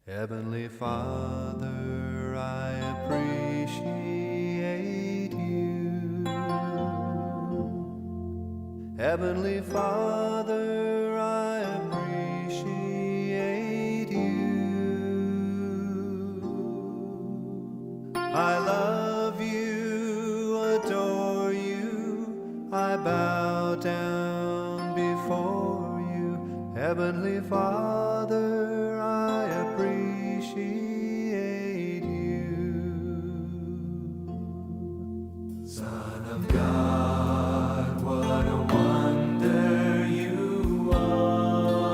Heavenly Father, I appreciate you. Heavenly Father, I appreciate you. I love you, adore you, I bow down before you. Heavenly Father, I appreciate you. Son of God, what a wonder you are.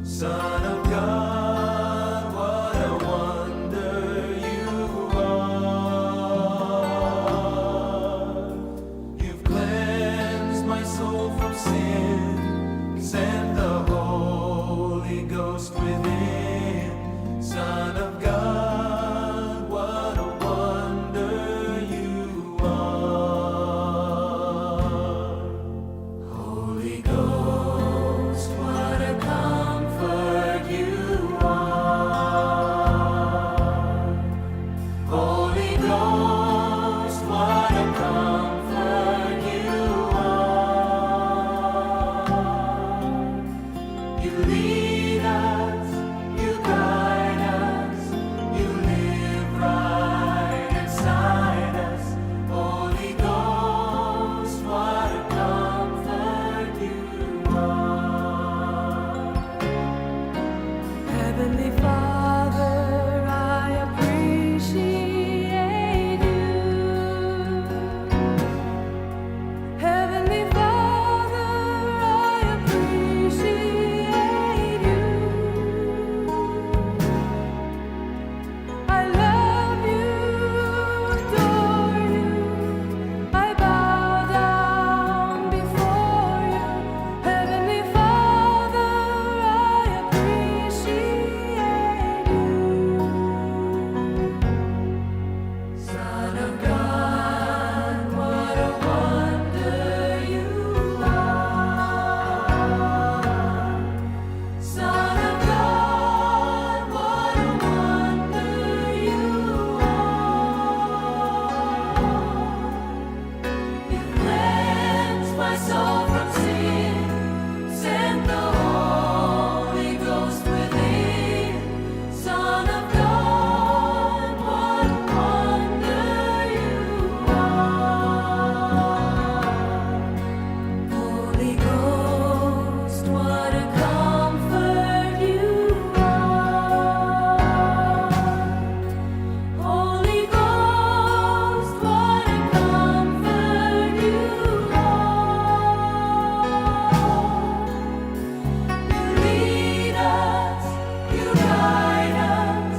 Son of God, what a wonder you are. You've cleansed my soul from sin, sent the Holy Ghost within. Son of God, what a wonder you are. Holy Ghost, what a comfort you are. Holy Ghost, what a comfort you are. You lead us, you guide us, you live right inside us. Holy Ghost, what a comfort you are. Heavenly Father, I appreciate you. Heavenly Father, I appreciate you. I love you, adore you, I bow down before you. Heavenly Father, I appreciate you. Son of God, what a wonder you are. Son of God, what a wonder you are. You cleansed my soul from sin, sent the Holy Ghost within. Son of God, what a wonder you are. Holy Ghost, what a comfort you are. Holy Ghost, what a comfort you are. You lead us, you guide us,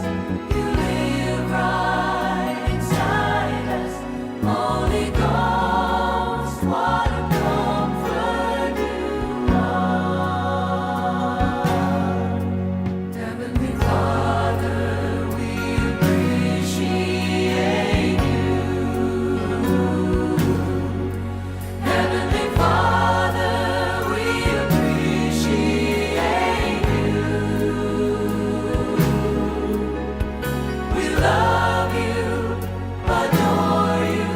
you live right inside us. Holy Ghost, what a comfort you are. Heavenly Father, we appreciate you. Heavenly Father, we appreciate you. We love you, adore you,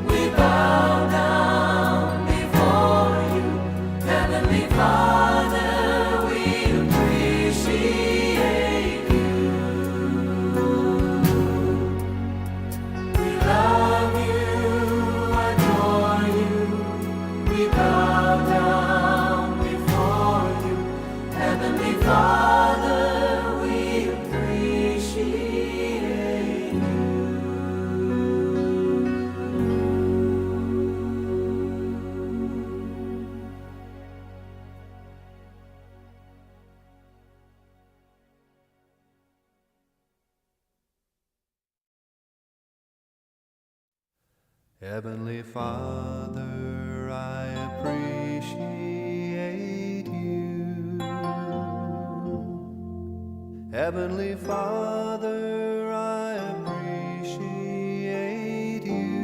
we bow down before you. Heavenly Father, we appreciate you. We love you, adore you, we bow down before you. Heavenly Father, we appreciate you. Heavenly Father, I appreciate you. Heavenly Father, I appreciate you.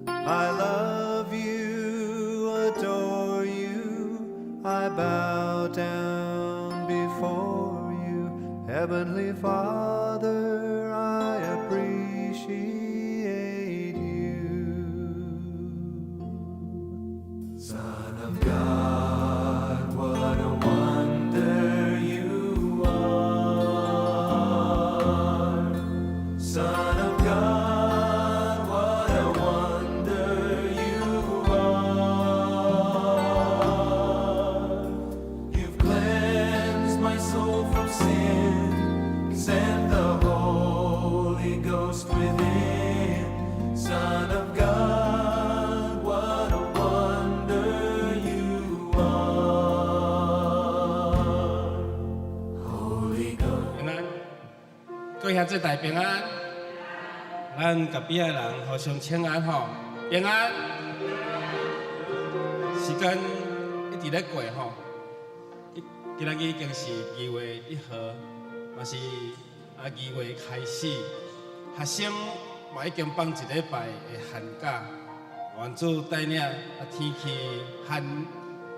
I love you, adore you, I bow down before you, Heavenly Father, I appreciate you. Son of God, what a wonder you are. Son of God, what a wonder you are. You've cleansed my soul from sin, sent the Holy Ghost within. Son of God, what a wonder you are. Holy Ghost. 平安，各位兄弟大平安，咱隔壁的人互相请安吼，平安。时间一直咧过吼，今仔日已经是2月1号，嘛是2月开始，学生嘛已经放一礼拜的寒假，原主带领天气寒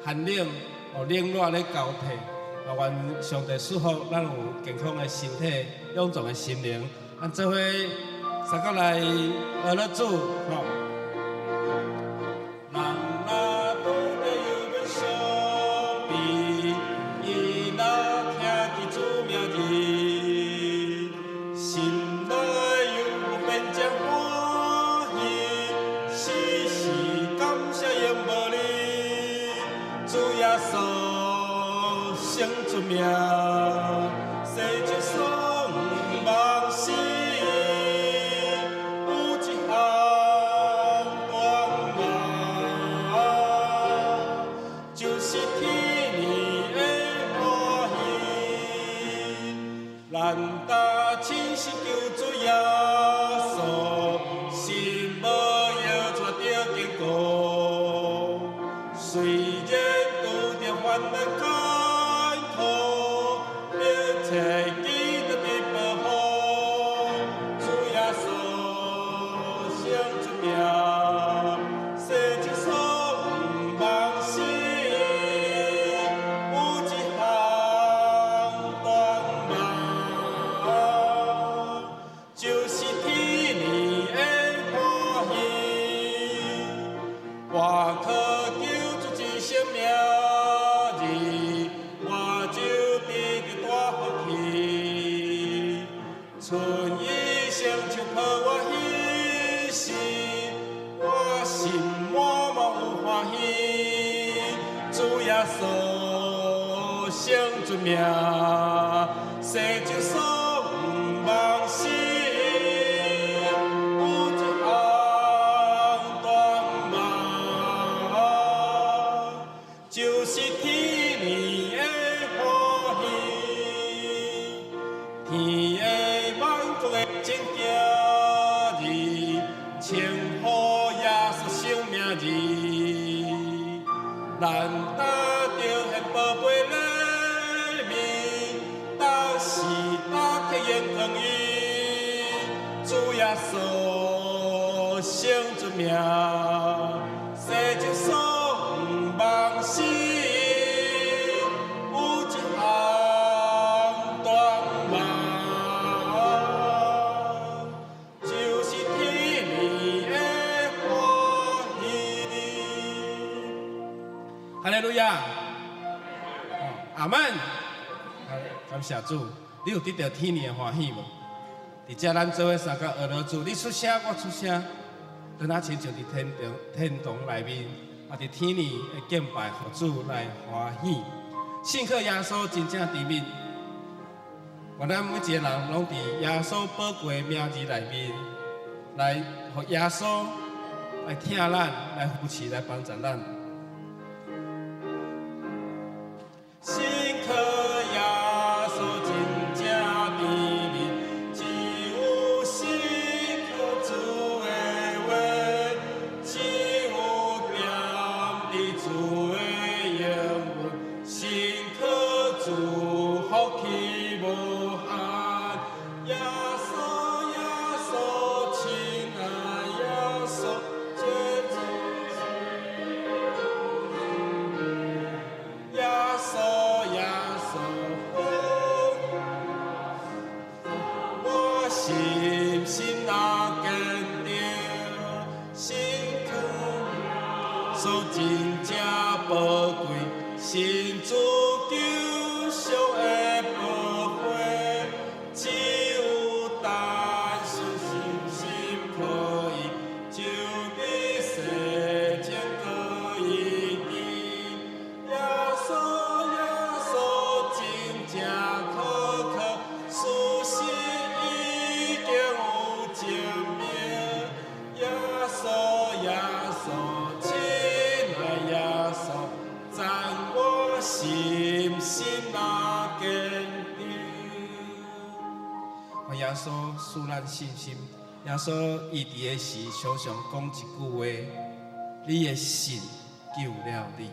冷，冷热咧交替。愿上帝赐福咱有健康的身体、勇壮的心灵，咱做伙三角来学了主吼。人若拄着有本相比，伊若听见主名字，心内有变将欢喜，时时感谢仰慕你，主耶稣。生出名，世界上万事，有一项愿望，就是天年的欢喜。咱搭亲是救主耶稣，心无摇带着坚固，虽然拄着患难。记得你保护，主耶稣生出名，世界上万事，有一项愿望，就是天年的欢喜。我靠救主一生命。春意成就抱我喜事，我心满满有欢喜。主耶稣生出名，世界上万事，有一项愿望，就是天年的欢喜。天的正行日，称呼耶稣生命日，咱搭着现宝贝礼物，当时打开眼光伊，主耶稣生出名，世界上万事。哈利路亚，阿门。感谢主，你有得到天年的欢喜无？伫遮咱做伙三角学了主，你出声，我出声，当咱亲像伫天堂内面，伫天年的敬拜，互主来欢喜。信靠耶稣真正伫面，愿咱每一个人拢伫耶稣宝贵的名字内面，来互耶稣来听咱，来扶持，来帮助咱。信靠耶稣真正伫面，只有信靠主的话，只有踮伫主的应允，信靠主福气无限。耶稣，耶稣，亲爱耶稣，耶稣。宝贵，神主救赎的宝血，只有单纯心可以救你世间各一地。耶稣真正可靠，事实已经有证明。耶稣，亲爱耶稣，赞我心那坚定。我耶稣赐咱信心，耶稣伊伫的时常常讲一句话：你的信救了你。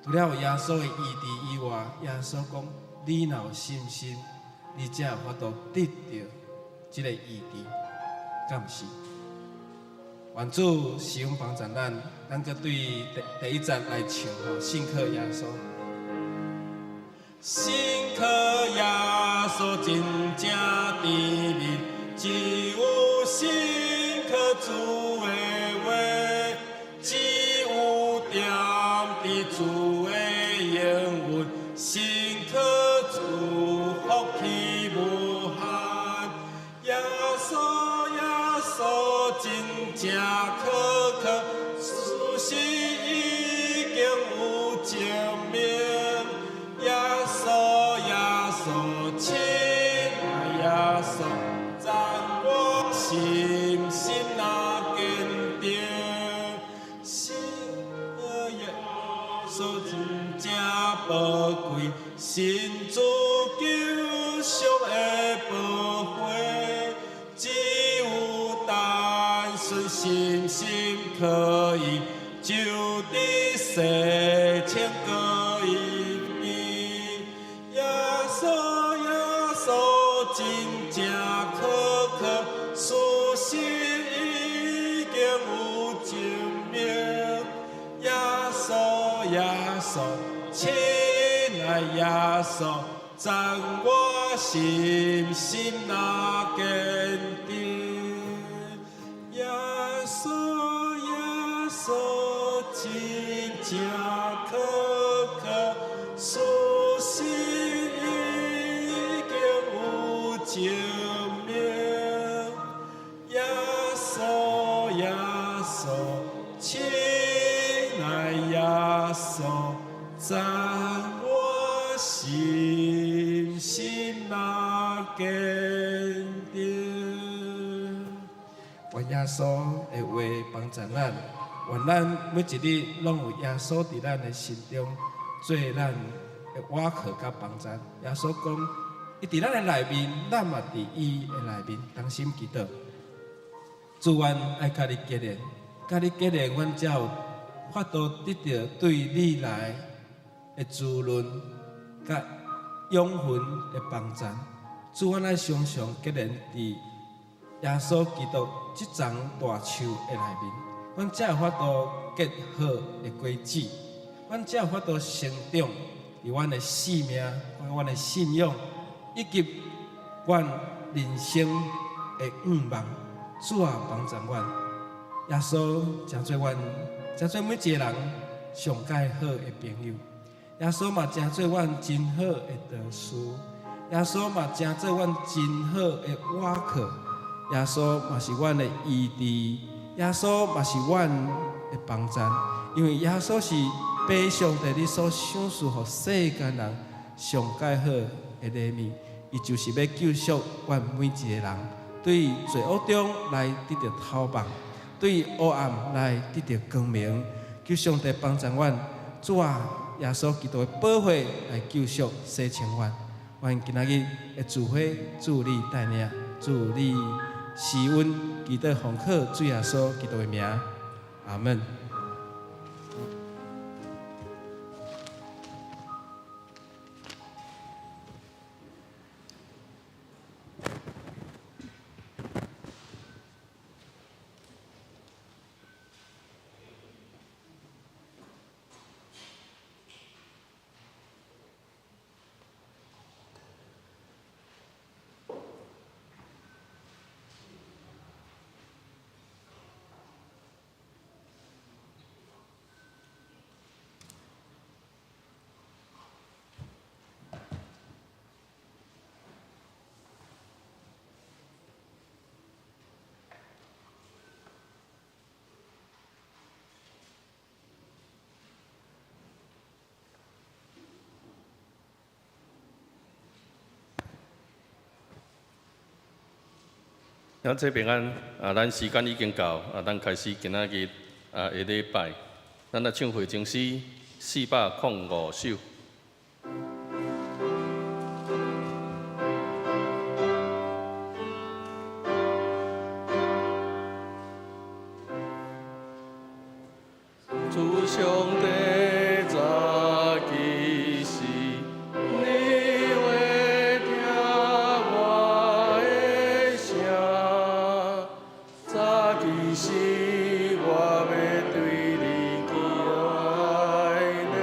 除了有耶稣的医治以外，耶稣讲：你若有信心，你才有法度得到这个医治，敢毋是？愿主使用帮助咱，咱个对第一节来唱吼，信靠耶稣。信靠耶稣真正甜蜜，只有信靠主的话，只有踮伫主的应允，信靠主福气无限。耶稣真正可靠，事实已经有证明。耶稣，亲爱耶稣，赞我心那坚定。信耶稣真正宝贵，神主救赎的宝血，只有单纯心可以救你世间各一边。耶稣真正可靠，事实已经有证明。耶稣，亲爱耶稣，赞我心那坚定。耶稣，真正可靠，事实已经有证明。耶稣，亲爱耶稣，赞我心那坚定。愿耶稣的话帮助咱，愿咱每一日拢有耶稣伫咱的心中，做咱的倚靠甲帮助。耶稣讲，伊伫咱的内面，咱嘛伫伊的内面，同心祈祷。主，愿爱甲你结连，甲你结连，阮才有法度得到对你来的滋润甲永恒的帮助。主，阮爱常常结连伫耶稣基督这丛大树的内面，阮才有法度结好的果子，阮才有法度成长伫阮的生命、阮的信仰以及阮人生的愿望。主啊，帮助阮，耶稣诚做每一个人上介好的朋友。耶稣嘛诚做阮真好的导师，耶稣嘛诚做阮真好的倚靠。耶稣嘛是阮的医治，耶稣嘛是阮的帮助，因为耶稣是把上帝你所赏赐予世间人上介好的礼物，伊就是要救赎阮每一个人，对罪恶中来得到透望，对黑暗来得到光明。求上帝帮助阮，主啊，耶稣基督的宝血来救赎洗清阮。愿今仔日的聚会主你带领，主你施恩，祈祷奉靠主耶稣基督的名，阿门。然后这平安咱时间已经到咱开始今仔日下礼拜，咱来唱会情诗405首。主上帝早起时，你会听我的声。早起时，我要对你祈念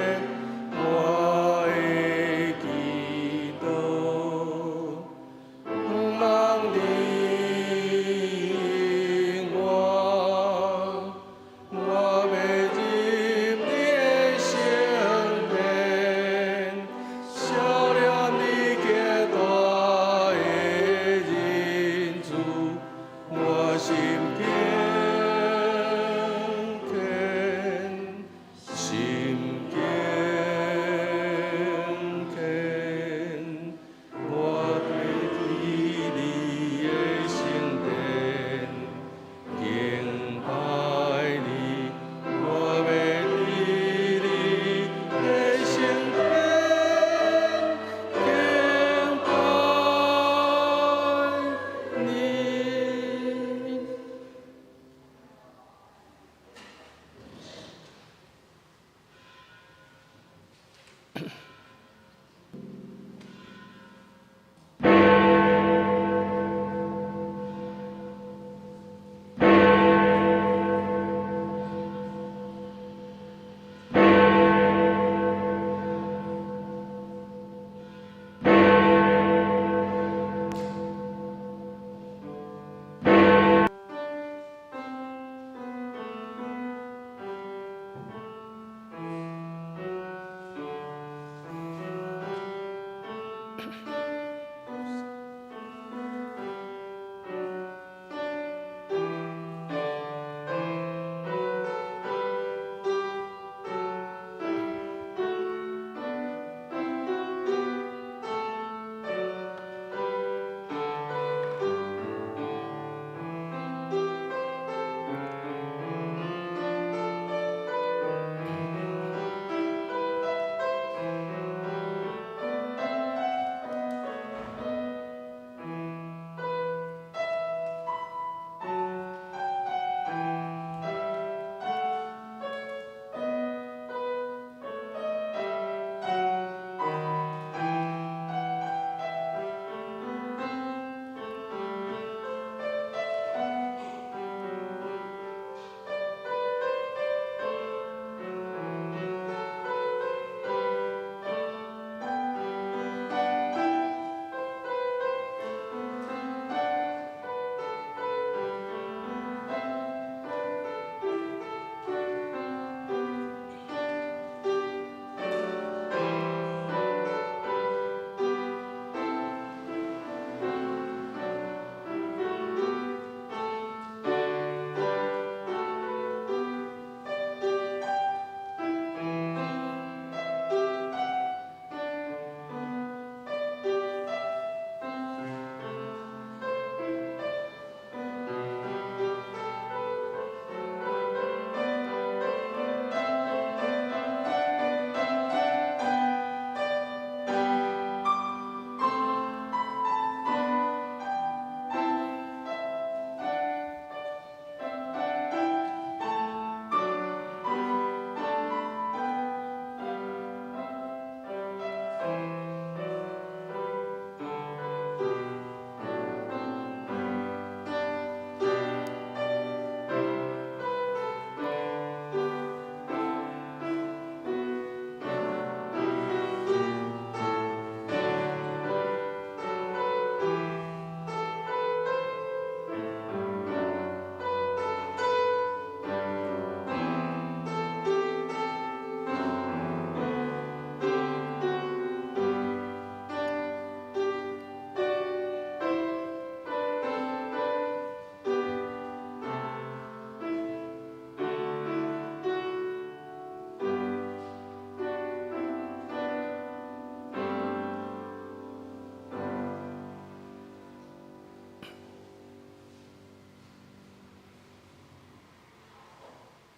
我的祈祷，望你应我。我要入你的心，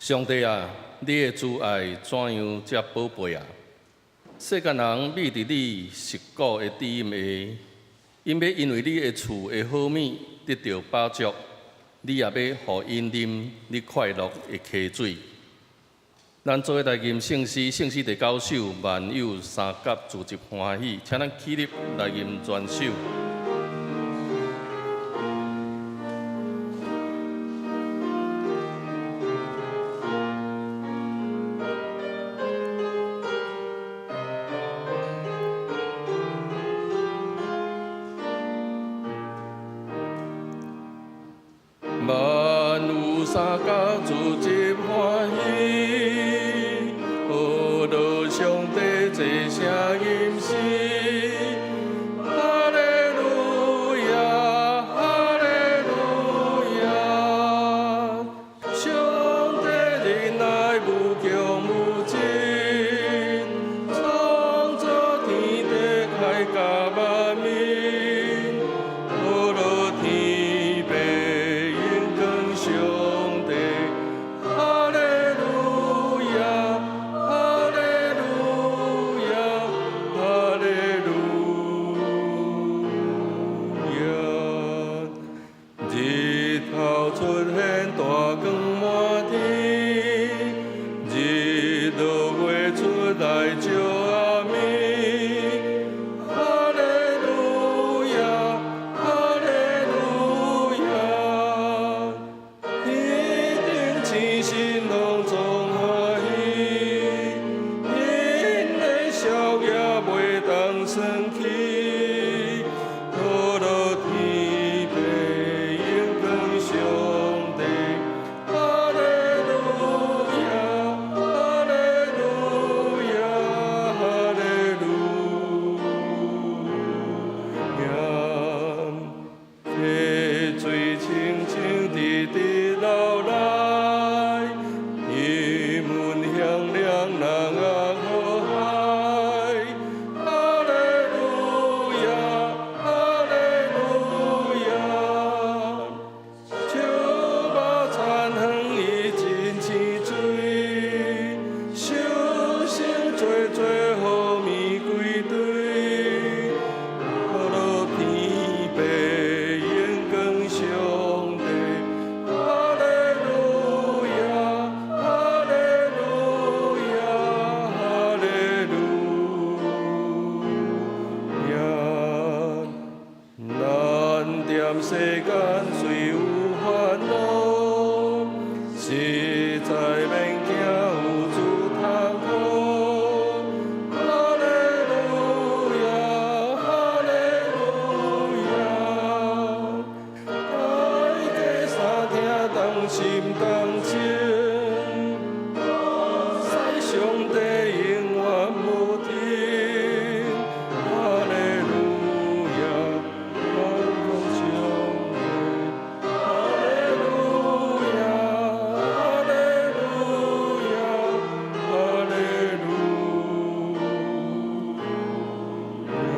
上帝啊，你的慈爱怎样遮宝贝啊？世间人秘伫你实果的底下，因要因为你的厝的好物得到饱足，你也要互因啉你快乐的溪水。咱做来吟圣诗，圣诗第9首，万有三甲自集欢喜，请咱起立来吟全首。万有三甲自集欢喜，何乐上帝坐声吟诗。哈利路亚，哈利路亚，上帝仁爱无穷无尽，创造天地开甲万民，何乐天父永更上帝。哈利路亚，哈利路亚，哈利路亚。日头出现，大光满天，日落月出来照暗暝。哈利路亚，哈利路亚，天顶星星拢总欢喜，因的笑也袂当生气。何乐天父永更上帝。哈利路亚，哈利路亚，哈利路亚。溪水清清直直流来，伊门响亮人啊好海。哈利路亚，哈利路亚，树木田园伊真青水，秀星做做好蜜归堆。何乐天父永更上帝。哈利路亚，哈利路亚，哈利路亚。咱踮世间虽有烦恼，实在免惊有主通靠。哈利路亚，哈利路亚，大家三听同心同情，使上帝永远无停。哈利路亚，万福上帝。哈利路亚，哈利路亚，哈利路亚。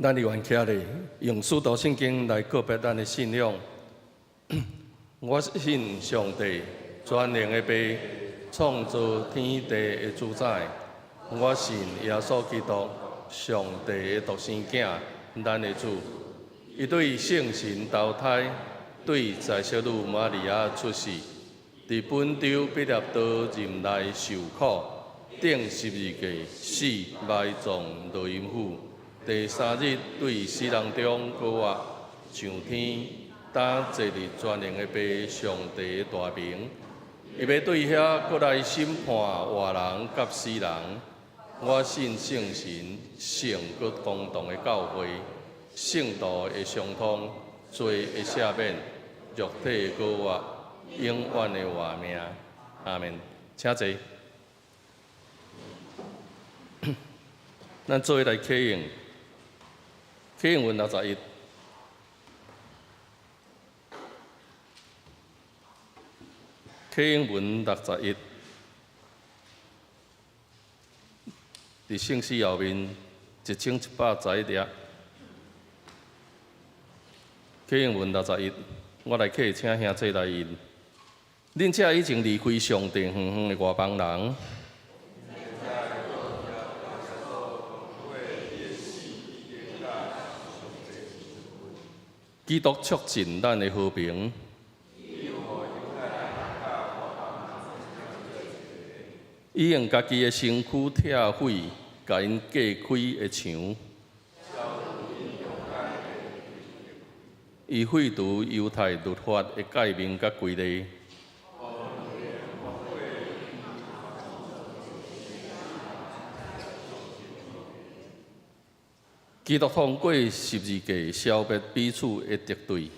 咱愿起来，用使徒圣经来告别咱的信仰。我信上帝，全能的父，创造天地的主宰。我信耶稣基督，上帝的独生囝，咱的主。伊对圣神投胎，对在小女玛利亚出世，伫本州彼列岛任内受苦，顶十字架死，埋葬落阴府。第3日对死人中高活，上天，当坐伫全能的父上帝的大名。伊要对遐过来审判活人甲死人。我信圣神，圣佮公堂的教会，圣道的相通，罪的赦免，肉体的高活，永远的活命。阿门。请坐。咱做伙来启应，启应文61。启应文61，伫圣诗后面1111页。启应文61，我来启，请兄弟来吟。恁这已经离开上帝远远的外邦人，基督促进咱的和平。伊用家己的身躯拆毁，甲因隔开的墙。伊废除犹太律法的诫命甲规例。基督通过十字架消灭彼此的敌对。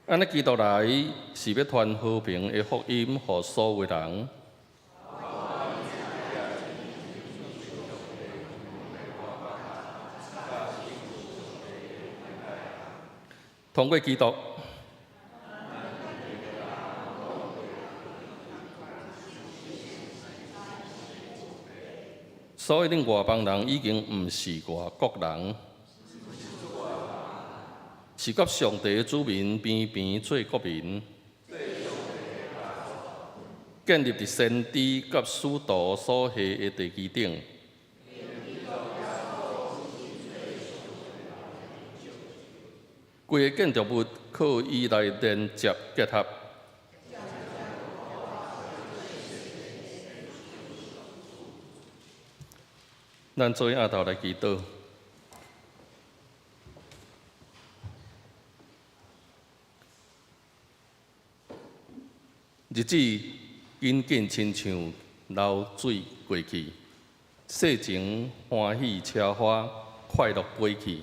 安尼，基督来是要传和平的福音，予所有人。通过基督，所以恁外邦人已经毋是外国人。是甲上帝的子民平平做国民，建立伫先知甲使徒所下的地基顶。规个建筑物靠伊来连接结合。咱做下头来祈祷。日子紧紧亲像流水过去，世情欢喜车花，快乐飞去。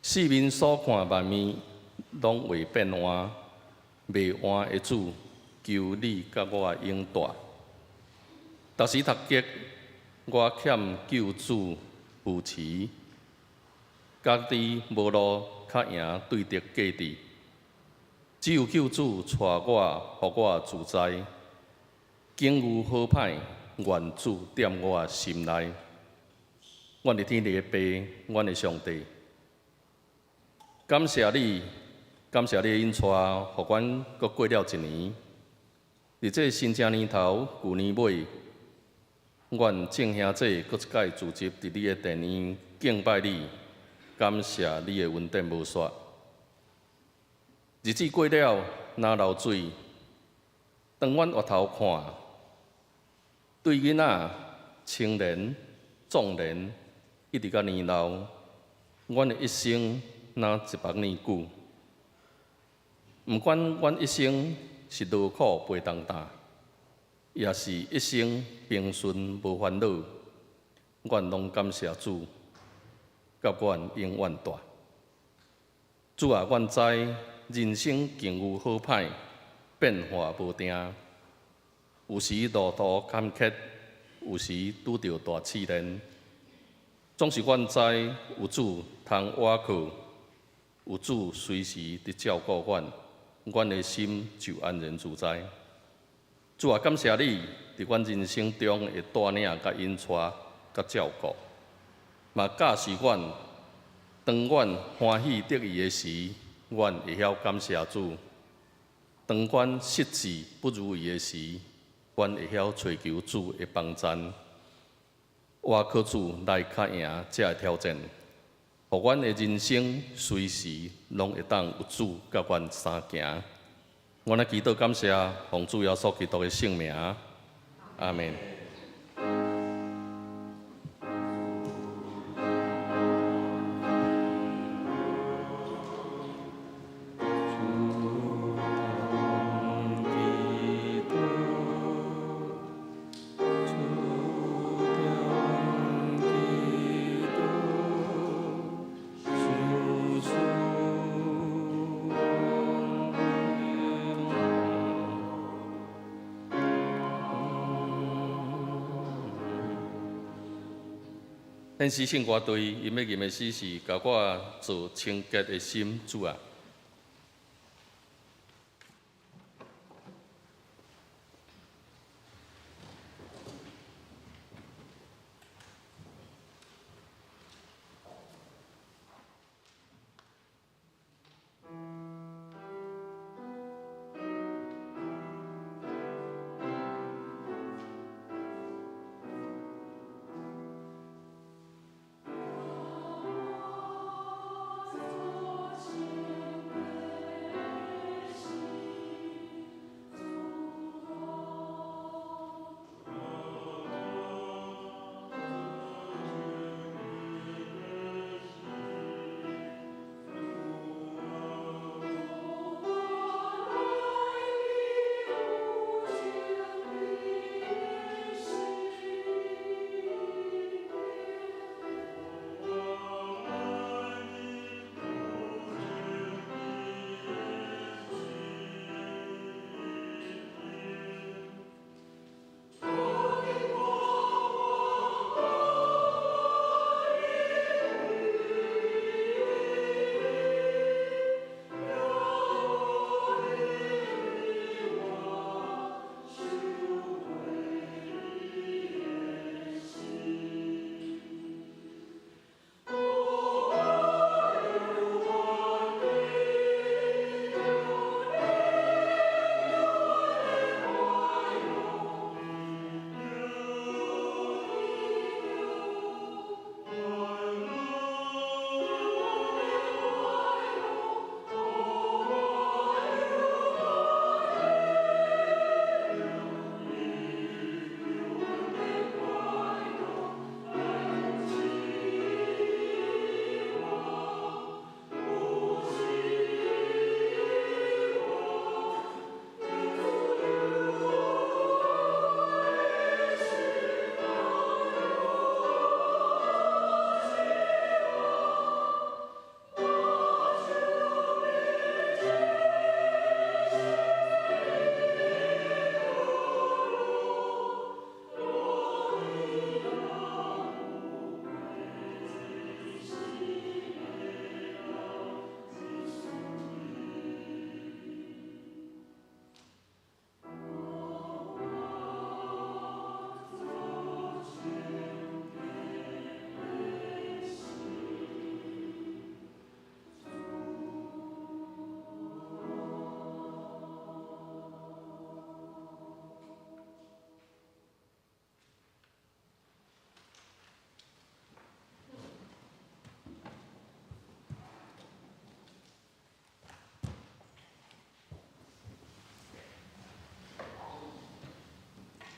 四面所看万面，拢会变换。未换的主，求你甲我应大。逐时读经，我欠救主扶持，家己无路较赢对敌过敌。只有救主带我，予我自在。境遇好歹，愿主踮我心内。阮的天父的爸，阮的上帝，感谢你，感谢你的引带，予阮阁过了一年。伫这新正年头，旧年尾，阮众兄弟阁一届聚集伫你的殿院敬拜你，感谢你的恩典无煞。日子过了，若流水，当阮回头看，对囡仔、青年、壮年，一直到年老，阮的一生若100年久。毋管阮一生是劳苦背重担，也是一生平顺无烦恼，阮拢感谢主，甲阮永远大。主啊，阮知人生境遇好歹，变化无定，有时路途坎坷，有时拄着大试炼。总是阮知有主通倚靠，有主随时伫照顾阮，阮的心就安然自在。主啊，感谢你伫阮人生中的带领、甲引带、甲照顾，嘛教示阮，当阮欢喜得意的时，阮会晓感谢主；当阮失志不如意的时，阮会晓寻求主的帮衬。我靠主来较赢这个挑战，互阮的人生随时拢会当有主甲阮相行。我来祈祷感谢，奉主耶稣基督的圣名，阿门。现时圣歌队因要吟的诗是甲我做清洁的心，主啊。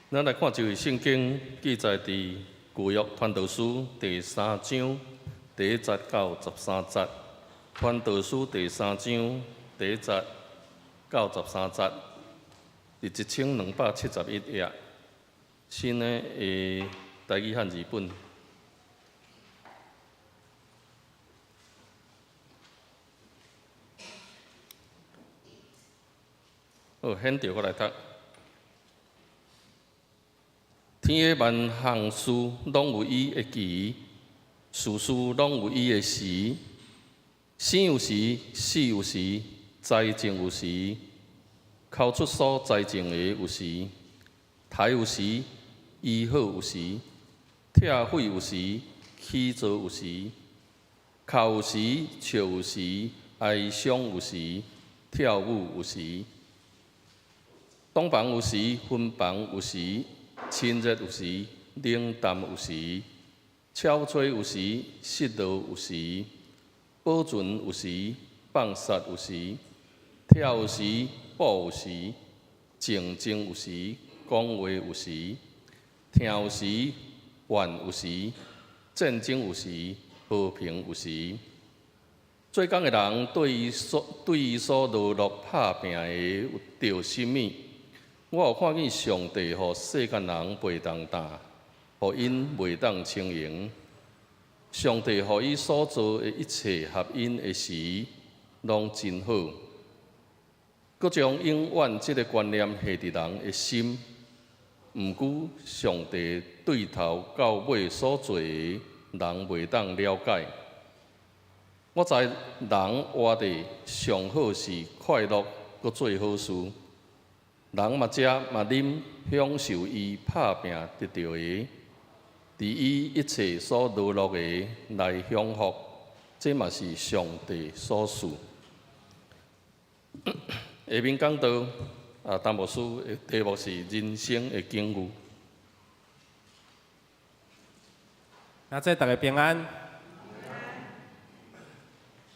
咱来看这位圣经记载伫旧约传道书第3章第1节到13节。传道书第3章第1节到13节，伫1271页，新的台语汉字本。好，显着我来读。天的万项事拢有伊的期，事事拢有伊的时。生有时，死有时，栽种有时，口出所栽种的有时，杀有时，医好有时，拆毁有时，起造有时，哭有时，笑有时，哀伤有时，跳舞有时，东房有时，分房有时，亲热有时，冷淡有时，悄吹有时，失落有时。保存有时，放杀有时，跳有时，步有时，静静有时，讲话有时，听有时，怨有时，战争有时，和平有时。做工的人对伊所落落拍拼的有着什么？我有看见上帝互世间人袂当担，互因袂当轻盈。上帝互伊所做的一切合因的时，拢真好。佮将永远这个观念下伫人的心。毋过，上帝对头到尾所做的，人袂当了解。我知人活地上好是快乐，佮做好事。人嘛食嘛啉，享受伊拍拼得到的。伫伊一切所落落的来享福，这嘛是上帝所赐。下面讲到淡薄书的题目是人生的境遇。那祝大家平安。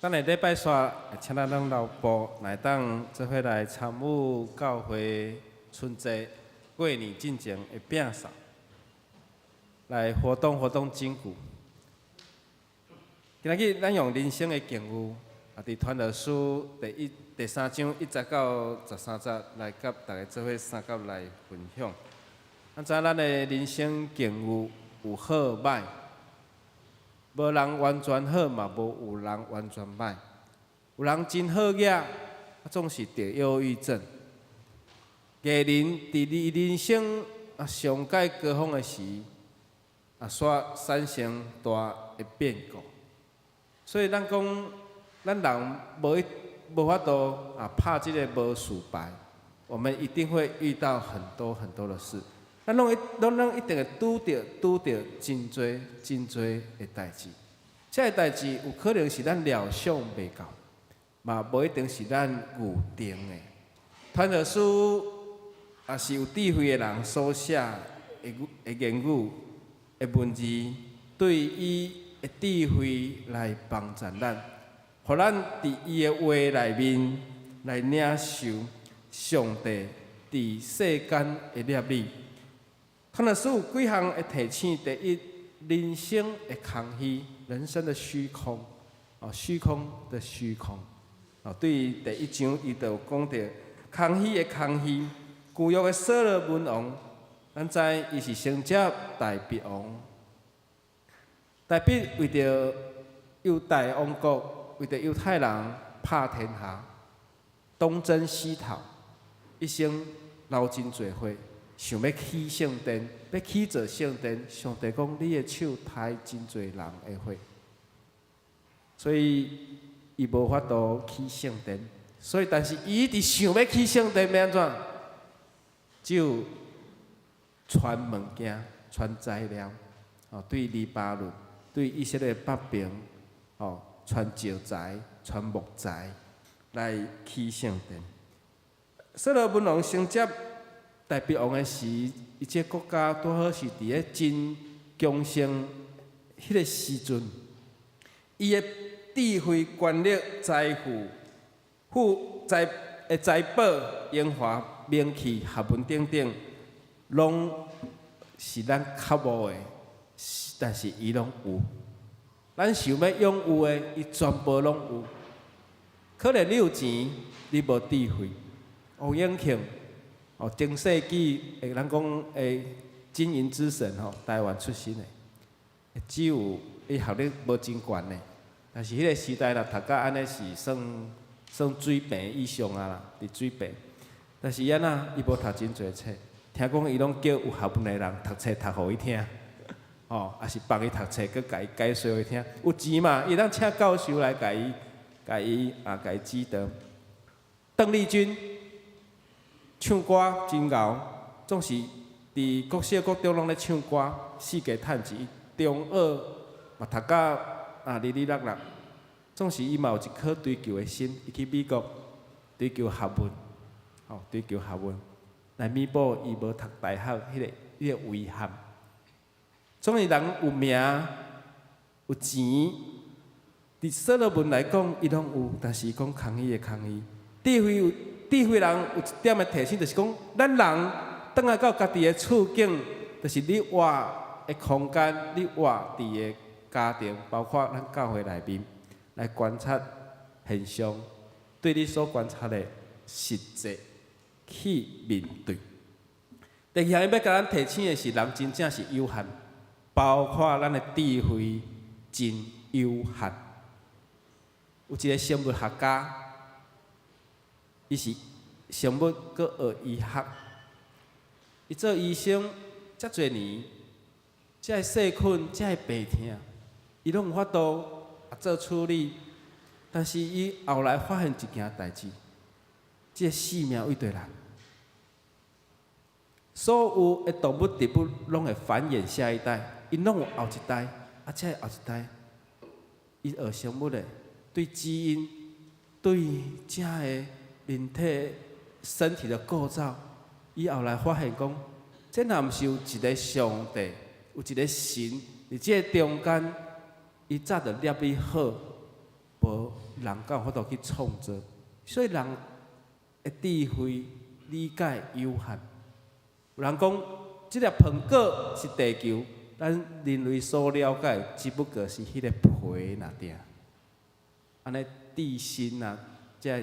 咱下礼拜煞，请咱老婆来当做伙来参与教会春节过年进前的饼扫。来活动真久。今日咱用人生的境遇，伫传道书第3章1节到13节来甲大家做伙三角来分享。咱知咱的人生境遇有好歹，无人完全好，嘛无有人完全歹。有人真好嘢，总是得忧郁症。艺人伫人生上界高峰的时。煞产生大的变故，所以咱讲，咱人无法度拍这个无输败，我们一定会遇到很多很多的事，咱拢一定会拄到真多的代志。这个代志有可能是咱料想袂到，嘛无一定是咱预定的。传道书也是有智慧的人所写的言语。的文字对伊的智慧来帮助咱，互咱伫伊的话内面来领受上帝伫世间的业力。传道书有几项会提醒：第一，人生的空虚，人生的虚空，虚空的虚空。对于第1章，伊就讲到空虚的空虚，旧约的所罗门王。咱知伊是承接大卫王，大卫为着犹大王国，为着犹太人拍天下，东征西讨，一生流真侪血，想要起圣殿，要起造圣殿。上帝讲：你的手抬真侪人的血，所以伊无法度起圣殿。所以，但是伊一直想要起圣殿，要安怎？只有传物件、传材料，对黎巴嫩、对以色列北平，传石材、传木材来起圣殿。所罗门王承接大卫王的时，伊这国家拄好是伫咧真强盛迄个时阵，伊的智慧、权力、财富、财宝、荣华、名气、学问等等。拢是咱较无的，但是伊拢有。咱想要拥有的，伊全部拢有。可能你有钱，你无智慧。欧阳庆，中世纪诶，人讲诶，金银之神台湾出身的，只有伊学历无真悬的，但是迄个时代啦，读到安尼是算水平以上啊啦，伫水平。但是安那伊无读真侪册，听讲伊拢叫有学问的人读册读互伊听，也是帮伊读册，佮甲伊解说伊听。有钱嘛，伊当请教授来甲伊指导。邓丽君唱歌真牛，总是伫国小国中拢咧唱歌，世界趁钱。中二嘛读到哩哩落落，总是伊嘛有一颗追求的心，伊去美国追求学问，追求学问，来弥补伊无读大学迄个遗憾。总是人有名有钱，伫所罗门来讲，伊拢有，但是伊讲空伊的空伊。智慧人有一点的提醒，就是讲，咱人倒来到家己的处境，就是你活的空间，你活伫的家庭，包括咱教会内面，来观察现象，对你所观察的实际去面对。第二项要甲咱提醒的是，人真正是有限，包括咱的智慧真有限。有一个生物学家。伊是生物搁学医学，伊做医生遮侪年，遮个细菌、遮个病痛，伊拢有法度做处理。但是伊后来发现一件代志，即个生命为对人，所有的动物植物拢会繁衍下一代，伊拢有后一代，遮个后一代，伊学生物的对基因、对遮个。人体身体的构造，伊后来发现讲，这若毋是有一个上帝，有一个神，伫这中间，伊早就捏你好，无人敢有法度去创造。所以人的智慧理解有限。有人讲，这粒苹果是地球，咱人类所了解，只不过是迄个皮那点。安尼地心啊，这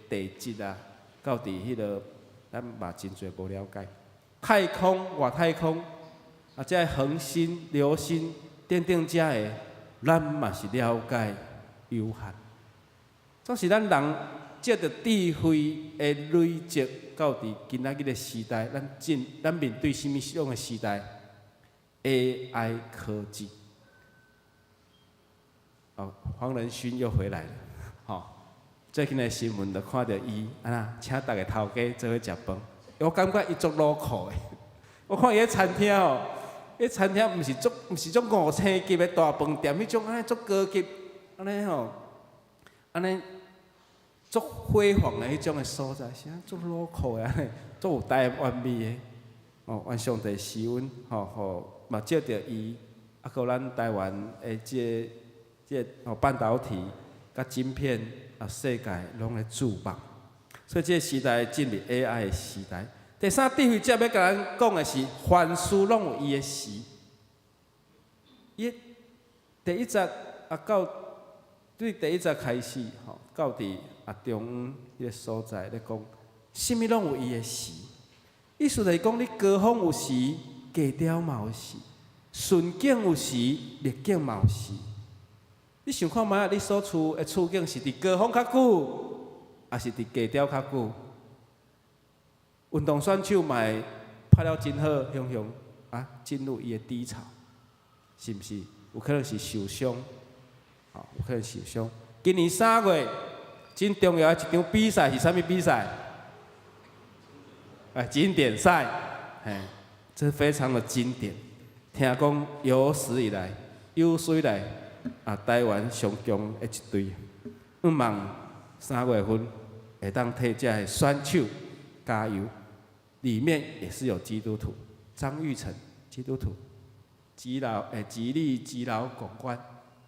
地质啊，到伫迄落，咱嘛真侪无了解。太空、外太空，这恒星、流星，等等遮个，咱嘛是了解有限。总是咱人借着智慧的累积，到伫今仔日的时代，咱面对什么样的时代 ？AI 科技。黄仁勋又回来了，最近的新闻就看到伊请大家头家做伙食饭，我感觉伊足落酷的。我看伊个餐厅迄餐厅毋是种5星级的大饭店，迄种足高级，安尼足辉煌的迄种的所在，是足落酷的，足有台湾味的。愿上帝施恩，嘛借着伊，搁咱台湾的这半导体甲晶片。世界拢咧注目，所以这个时代进入 AI 的时代。第三，智慧则要甲咱讲的是，凡事拢有伊的时。伊第一节到对第一节开始，到伫中迄个所在咧讲，啥物拢有伊的时。意思就是讲，你高峰有时，低调嘛有时，顺境有时，逆境嘛有时。你想看卖你所处的处境是伫高峰较久，还是伫低调较久？运动选手嘛会拍了真好，进入伊的低潮，是毋是？有可能是受伤，有可能受伤。今年3月真重要的一场比赛是啥物比赛？经典赛，这非常的经典。听讲有史以来，台湾上强的一队，望3月份会当替这个选手加油。里面也是有基督徒，张玉成基督徒，吉利基劳公关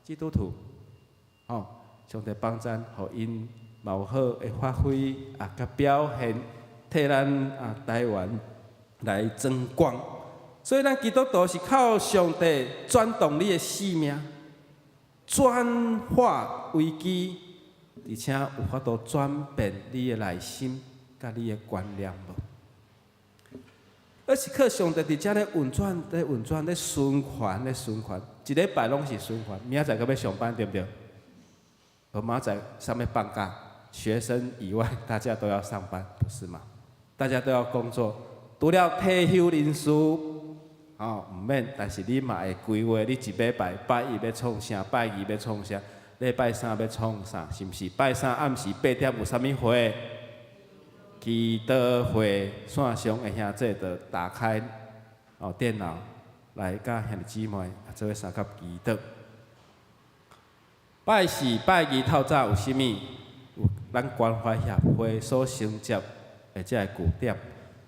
基督徒，上帝帮咱，互因有好的发挥甲表现，替咱台湾来增光。所以咱基督徒是靠上帝转动你的生命，转化危机，而且有法度转变你的内心，甲你的观念无。而是靠上帝伫遮咧运转，咧运转，咧循环，咧循环，一礼拜拢是循环。明仔载搁要上班，对不对？而明仔载上面放假，学生以外，大家都要上班，不是吗？大家都要工作，除了退休人士，毋免，但是你嘛会规划，你一礼拜拜一要创啥，拜二要创啥，礼拜三要创啥，是毋是？拜三暗时8点有啥物会？祈祷会，线上的兄弟就打开电脑来甲兄弟姊妹做伙相合祈祷。拜四、拜二透早有啥物？有咱关怀协会所承接的这个据点，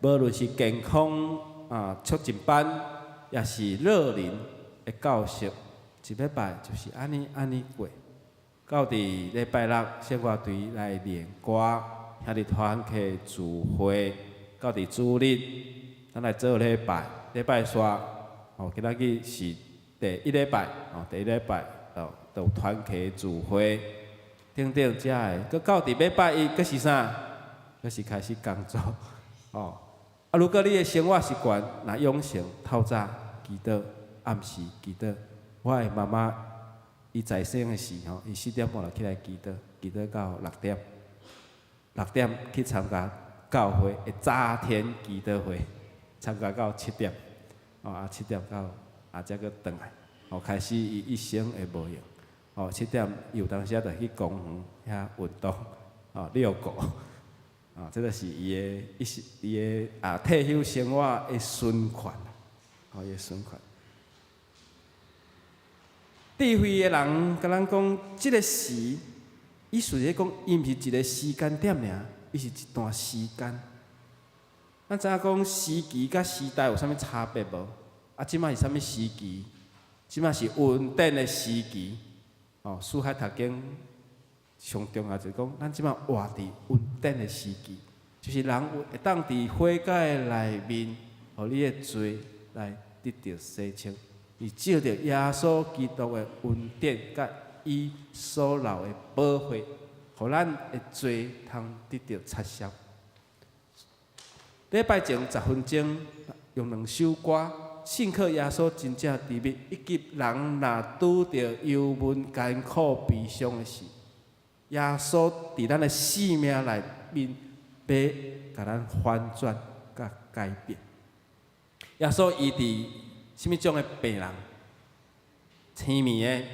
无论是健康促进班，也是乐龄的教室，一礼拜就是安尼过。到伫礼拜六，小乐队来练歌。兄弟团契聚会，到伫主日，咱来做礼拜。礼拜三，今仔日是第一礼拜，第一礼拜就团契聚会，等等遮个。佮到伫礼拜一，佮是啥？佮是开始工作。如果你的生活习惯若养成透早祈祷，暗时祈祷，我的妈妈伊在生的时伊4点半就起来祈祷，祈祷到6点。6点去参加教会的早天祈祷会，参加到7点，7点到才阁转来，开始伊一生的模样。7点有当时就去公园遐运动，遛狗，这个是伊的退休生活的循环，伊的循环。智慧的人甲咱讲，这个时。意思是讲，伊毋是一个时间点尔，伊是一段时间。咱知影讲时期甲时代有啥物差别无？即摆是啥物时期？即摆是稳定的时期。书海读经上重要就是讲，咱即摆活伫稳定的时期，就是人会当伫悔改内面，互你的罪来得到洗清，而照着耶稣基督的恩典甲。伊所留的保护，互咱的罪通得到擦消。礼拜前10分钟用2首歌，信靠耶稣真正甜蜜，以及人若拄着忧闷、艰苦、悲伤的事，耶稣伫咱的生命内面，要甲咱反转、甲改变。耶稣医治什么种的病人？青面的。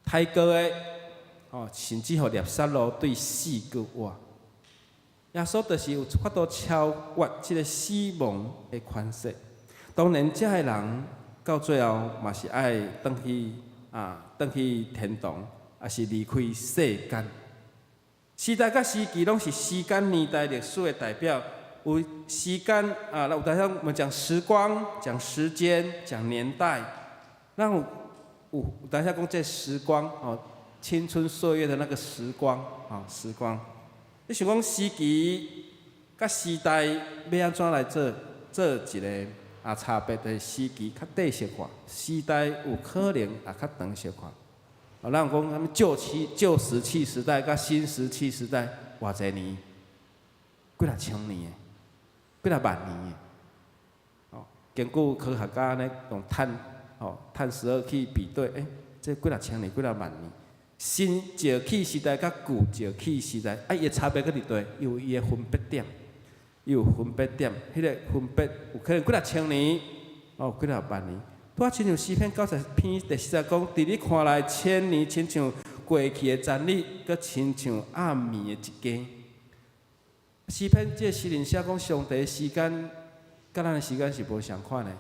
太高的甚至乎猎杀路对死个活，耶稣就是有法度超越这个死亡的权势。当然，这个人到最后嘛是爱转去天堂，也是离开世间。时代甲时期拢是时间年代历史的代表。有时间有大家我们讲时光，讲时间，讲年代，让有大家讲这时光青春岁月的那个时光时光。你想讲时期甲时代要安怎来做一个差别的时期较短小化，时代有可能也较长小化。咱有讲他们旧石器时代甲新石器时代偌济年，几若千年的，几若万年的。根据科学家呢用碳12去比对，这几若千年，几若万年。新石器时代甲旧石器时代，伊的差别搁伫倒？有伊的分别点，有分别点，迄个分别有可能几若千年，几若万年。拄亲像诗篇90篇第40讲，伫你看来千年，亲像过去的昨日，搁亲像暗暝的一更。诗篇这诗人写讲，上帝的时间甲咱的时间是无相款的，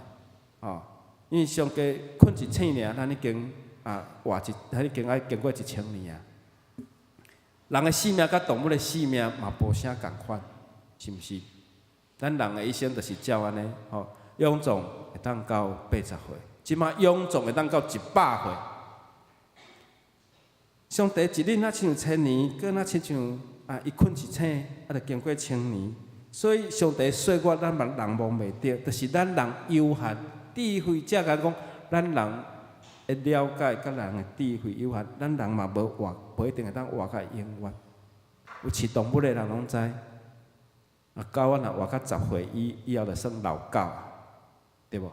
因为上帝困一醒尔，咱已经咱已经爱经过1000年啊。人的生命甲动物的生命嘛无啥共款，是毋是？咱人的一生就是照安尼，勇壮会当到80岁，即马勇壮会当到100岁。上帝一日若亲像1000年，搁若亲像伊困一醒，就经过1000年。所以上帝说我咱人忘袂着，就是咱人有限，智慧才甲讲，咱人会了解甲人的智慧有限，咱人嘛无一定会当活甲永远。有饲动物的人拢知，狗仔若活到10岁以后，就算老狗啊，对无？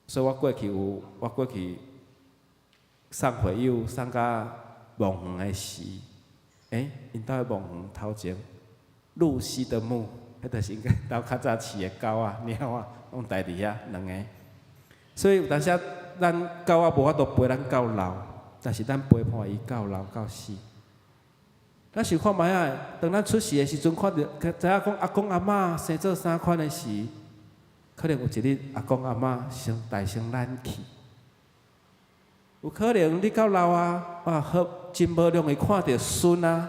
所以我过去送会友送到墓园的时，因兜的墓园头前，露西的墓，迄就是应该兜较早饲的狗仔、猫仔，拢待伫遐2个。所以有当时咱狗仔无法度陪咱到老，但是咱陪伴伊到老到死。咱想看觅啊，当咱出世的时阵，看到知影讲阿公阿嬷生做啥款的时，可能有一日阿公阿嬷大生咱去。有可能你到老啊，好真无容易看到孙啊，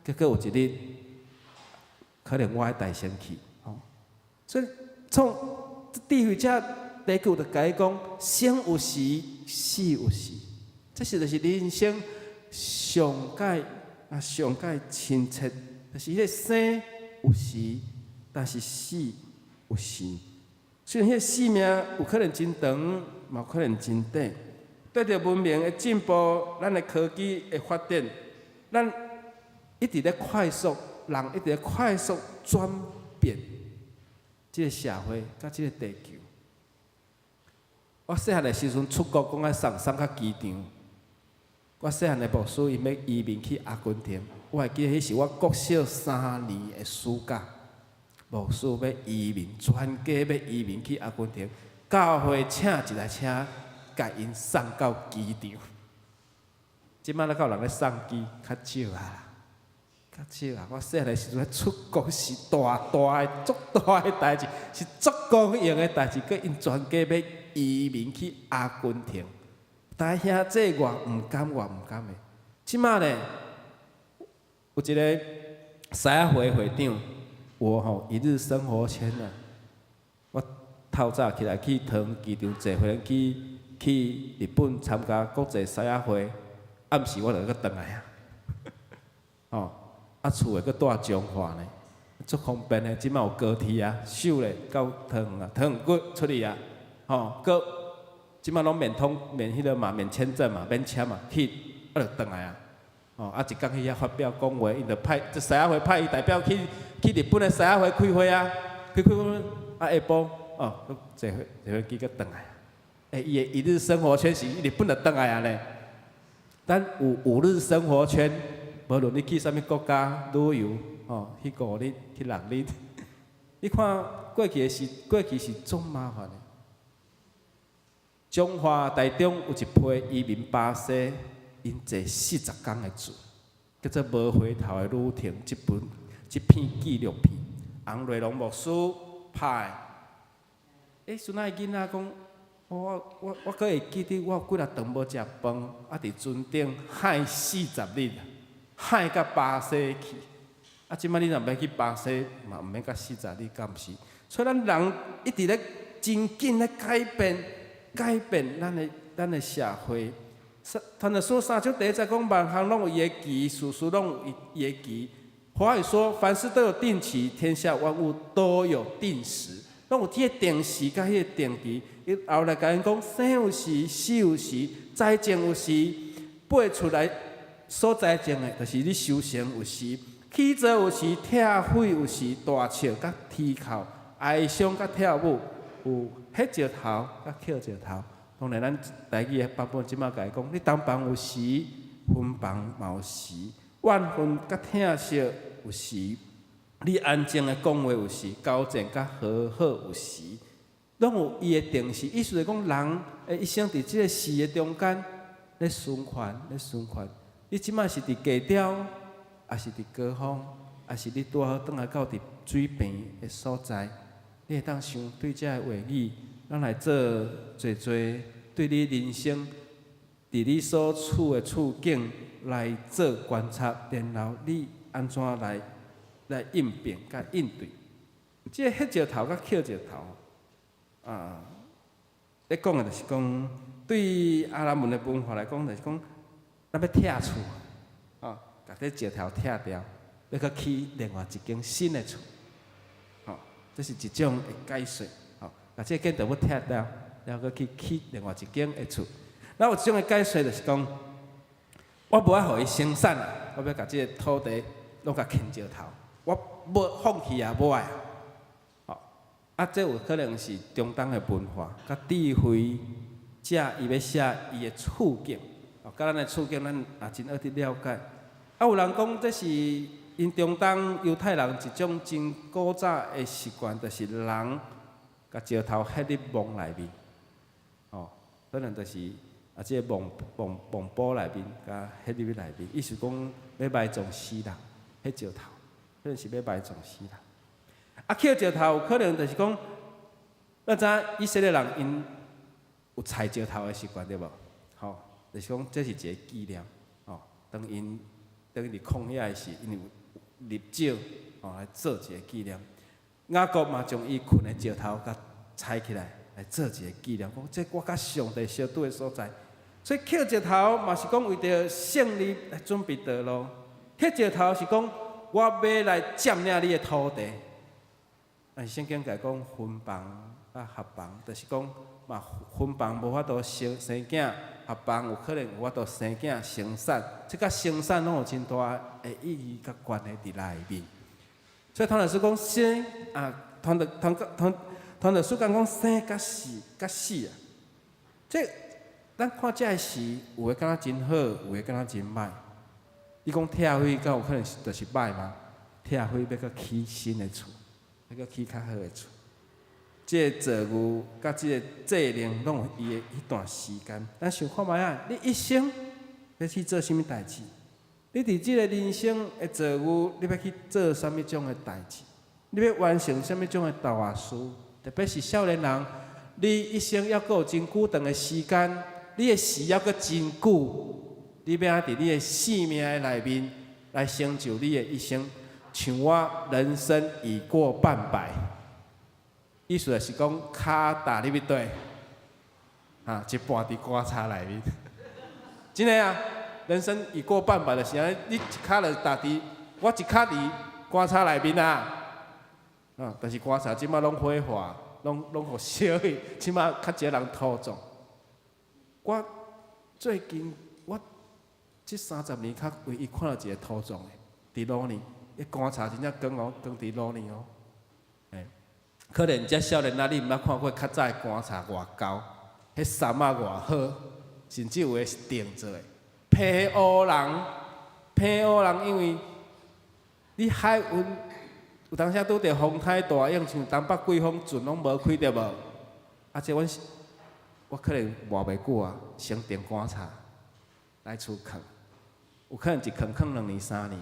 结果有一日，可能我大生去。所以从智慧者第一句就甲伊讲：生有时，死有时。这是就是人生上界亲切，就是迄个生有时，但是死有时。虽然迄个生命有可能真长，嘛有可能真短。对着文明的进步，咱的科技的发展，咱一直咧快速，人一直咧快速转变，即个社会甲即个地球。我细汉的时阵出国，讲要送到机场。我细汉的牧师因要移民去阿根廷，我会记得迄是我国小3年的暑假，牧师要移民，全家要移民去阿根廷，教会请一台车，甲因送到机场。即摆咧，有人咧送机较少啊，较少啊。我细汉的时阵出国是大的、足大的代志，是足公用的代志，佮因全家要移民去阿根廷。大兄这我毋敢的。即摆咧，有一个西雅会会长，一日生活圈啊。我透早起来去桃园机场坐飞机去日本参加国际西雅会，暗时我就搁转来啊。厝诶搁住彰化呢，足方便诶。即摆有高铁啊，秀咧到桃园啊，桃园过出去啊，搁。即摆拢免迄个嘛，免签证嘛，免签嘛，去就转来啊。一工去遐发表讲话，因就派这西雅会派伊代表去日本的西雅会开会啊，开会下晡坐飞机搁转来。伊的一日生活圈是日本就转来啊咧。咱有5日生活圈，无论你去啥物国家旅游，去5日去6日，你看过去是总麻烦的。中华台中有一批移民巴西，因坐40天的船，叫做无回头的旅程。这篇纪录片，洪瑞龙牧师拍的。孙仔囡仔讲，我阁会记得我几啊顿无食饭，伫船顶海40日，海到巴西去。即摆你若要去巴西，嘛毋免到40日，敢毋是？所以咱人一直咧真紧咧改变咱的社会。他们说三章第一节讲，万行拢有伊的期，事事拢有伊的期。华语说，凡事都有定期，天下万物都有定时，拢有迄个定时甲迄个定期。伊后来甲因讲，生有时，死有时，栽种有时，拔出来所栽种的，就是你收成有时，起早有时，拆毁有时，大笑甲啼哭，哀伤甲跳舞，有迄石头甲捡石头。当然，咱台语的版本即马甲伊讲，你东房有时，分房嘛有时，怨恨甲疼惜有时，你安静的讲话有时，交战甲和好有时，拢有伊的定时。意思是讲，人的一生伫即个时的中间咧循环。你即马是伫低调，还是伫高峰，还是你拄好转来到伫水边的所在？你会当想对这个话语，咱来做对你人生，伫你所处的处境来做观察，然后你安怎来应变甲应对？即个迄石头甲捡石头，咧讲的就是讲，对阿拉文的文化来讲，就是讲，咱要拆厝，把这石头拆掉，要搁起另外一间新的厝，这是一种的解说。吼，把这间就要拆掉，然后去起另外一间的厝。那有一种的解说就是讲，我无爱互伊生产啊，我要甲这个土地拢甲牵石头，我要放弃啊，无爱啊。吼，啊，这有可能是中东的文化甲智慧，遮伊要写伊的处境，哦，甲咱的处境，咱也真好去了解。啊，有人讲这是因中东犹太人一种真古早的习惯，就是人甲石头ฮ็入墓内面，哦，可能就是即个墓堡内面，甲ฮ็入去内面，意思讲要埋葬死人，迄石头，可能是要埋葬死人。啊，捡石头有可能就是讲，咱知以色列人因有采石头的习惯对无？吼，就是讲这是一个纪念，哦，当因伫旷野的时，因有立石，哦来做一个纪念。雅各嘛将伊困的石头甲采起来，来做一个纪念，讲这我甲上帝相对的所在。所以捡石头嘛是讲为着胜利来准备道路，捡石头是讲我要来占领你的土地。但是圣经甲讲分房啊合房，就是讲嘛分房无法度生囝，合房有可能有法度生囝生产，这甲生产拢有真大的意义甲关系伫内面。所以传道书讲生啊，传道书讲生甲死甲死啊，这咱看这个事，有诶敢若真好，有诶敢若真歹。你讲拆毁，敢有可能就是歹吗？拆毁要搁起新诶厝。要搁起较好诶厝，即个作物甲即个责任，拢有伊诶迄段时间。咱想看觅啊，你一生要去做啥物代志？你伫即个人生诶作物，你要去做啥物种诶代志？你要完成啥物种诶大话事？特别是少年人，你一生要搁有真久长诶时间，你诶事要搁真久，你要伫你诶性命诶内面来成就你诶一生。像我人生已过半百，意思就是讲脚踏入去底，啊，一半伫棺材内面。真诶啊，人生已过半百就是安尼，你一脚就踏伫，我一脚伫棺材内面啊，啊，但是棺材即摆拢火化，拢互烧去，即摆较少人土葬。我最近这30年较唯一看到一个土葬诶，伫罗尼。迄棺材真正光哦，光伫路呢哦。嘿，可能遮少年仔你毋捌看过较早的棺材偌高，迄衫仔偌好，甚至有诶是钉做诶。皮乌人，因为你海运有当时拄着风太大，用像东北季风船拢无开着无，啊，这我可能活袂久啊，先订棺材来厝囥，有可能一囥2年3年。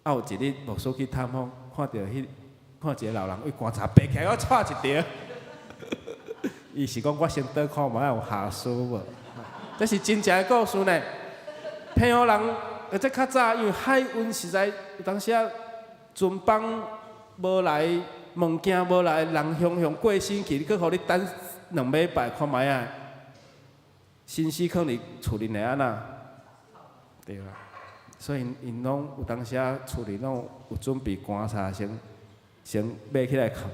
啊，有一日牧师去探访，看一个老人为棺材爬起来，我踹一条。伊是讲我先倒看觅有下书无？这是真正的故事呢。平湖人，而且较早因为海运实在有当时啊，船帮无来，物件无来，人雄过身去，你搁互你等2礼拜看觅啊，身尸放伫厝里内安那，对啦。所以因拢有当时啊，厝里拢有准备棺材，先买起来扛。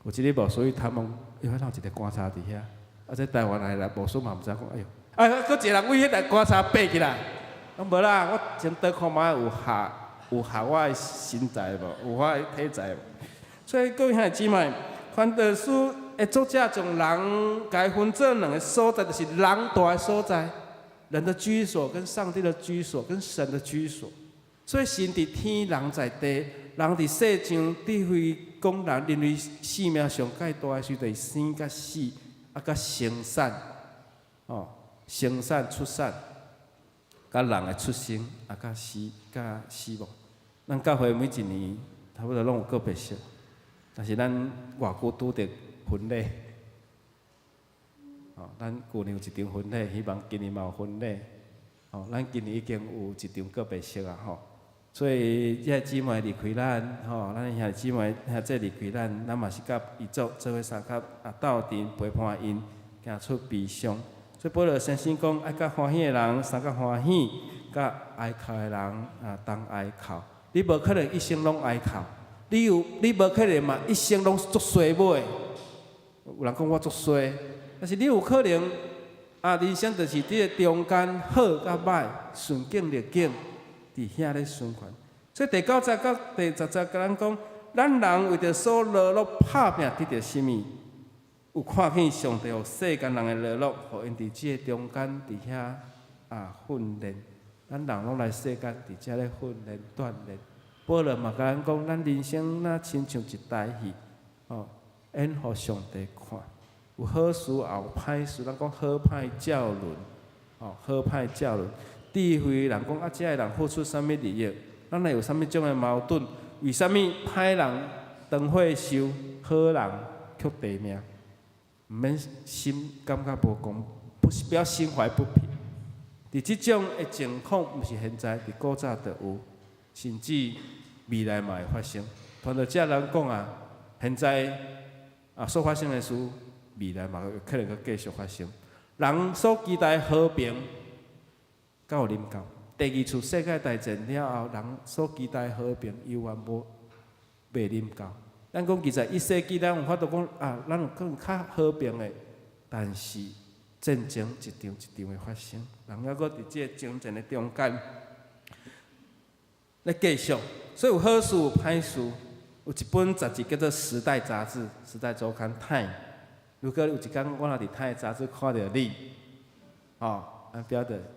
有一日牧师去探望，哪有一个棺材伫遐？啊，这台湾来牧师嘛毋知讲，哎哟，啊，搁一个人为迄台棺材爬起来。讲无啦，我先倒看觅有合我的身材无，有我的体材无。所以各位兄弟姊妹，传道书的作者将人该分做2个所在，就是人大的所在。人的居所跟上帝的居所跟神的居所，所以神伫天，人在地，人伫世上，智慧讲人类生命上介大的时就是生甲死，啊甲生产，哦，生产出产，甲人的出生，啊甲死亡。咱教会每一年差不多拢有个别式，但是咱偌久拄着婚礼。咱旧年有一场婚礼，希望今年嘛有婚礼。咱今年已经有一场告别式啊，所以这姊妹离开咱，咱兄姊妹兄弟离开咱嘛是甲遗族做伙相甲斗阵陪伴因，行出悲伤。所以保罗先生讲，爱甲欢喜的人相甲欢喜，甲哀哭的人同哀哭。你无可能一生拢哀哭，你无可能嘛，一生拢足衰尾。有人讲我足衰，但是你有可能人生就是伫个中间好甲歹，顺境逆境，伫遐咧循环。所以第9节到第10节，甲咱讲，咱人为着所劳碌拍拼得到甚物？有看见上帝互世间人的劳碌，互因伫即个中间伫遐训练。咱人拢来世间伫遮咧训练锻炼。保罗嘛甲咱讲，咱人生若亲像一台戏，演互上帝看。有好事也有歹事，咱讲好歹较论，好歹较论。智慧人讲遮个人付出啥物利益？咱若有啥物种的矛盾？为啥物歹人当火烧，好人却地命？毋免心感觉无公，不要心怀不平。伫即种的情况，毋是现在，伫古早就有，甚至未来嘛会发生。传到遮人讲现在所发生的事，未来嘛有可能佫继续发生。人所期待和平，敢有啉到？第2次世界大战了后，人所期待和平，永远未啉到。咱讲21世纪，咱有法度讲咱有可能较和平的，但是战争一场一场的发生，人还佫伫即个征战的中间咧继续。所以有好事有歹事，有一本杂志叫做《时代》杂志，《时代周刊》Time。如果有一天我若伫《Time》杂志看到你，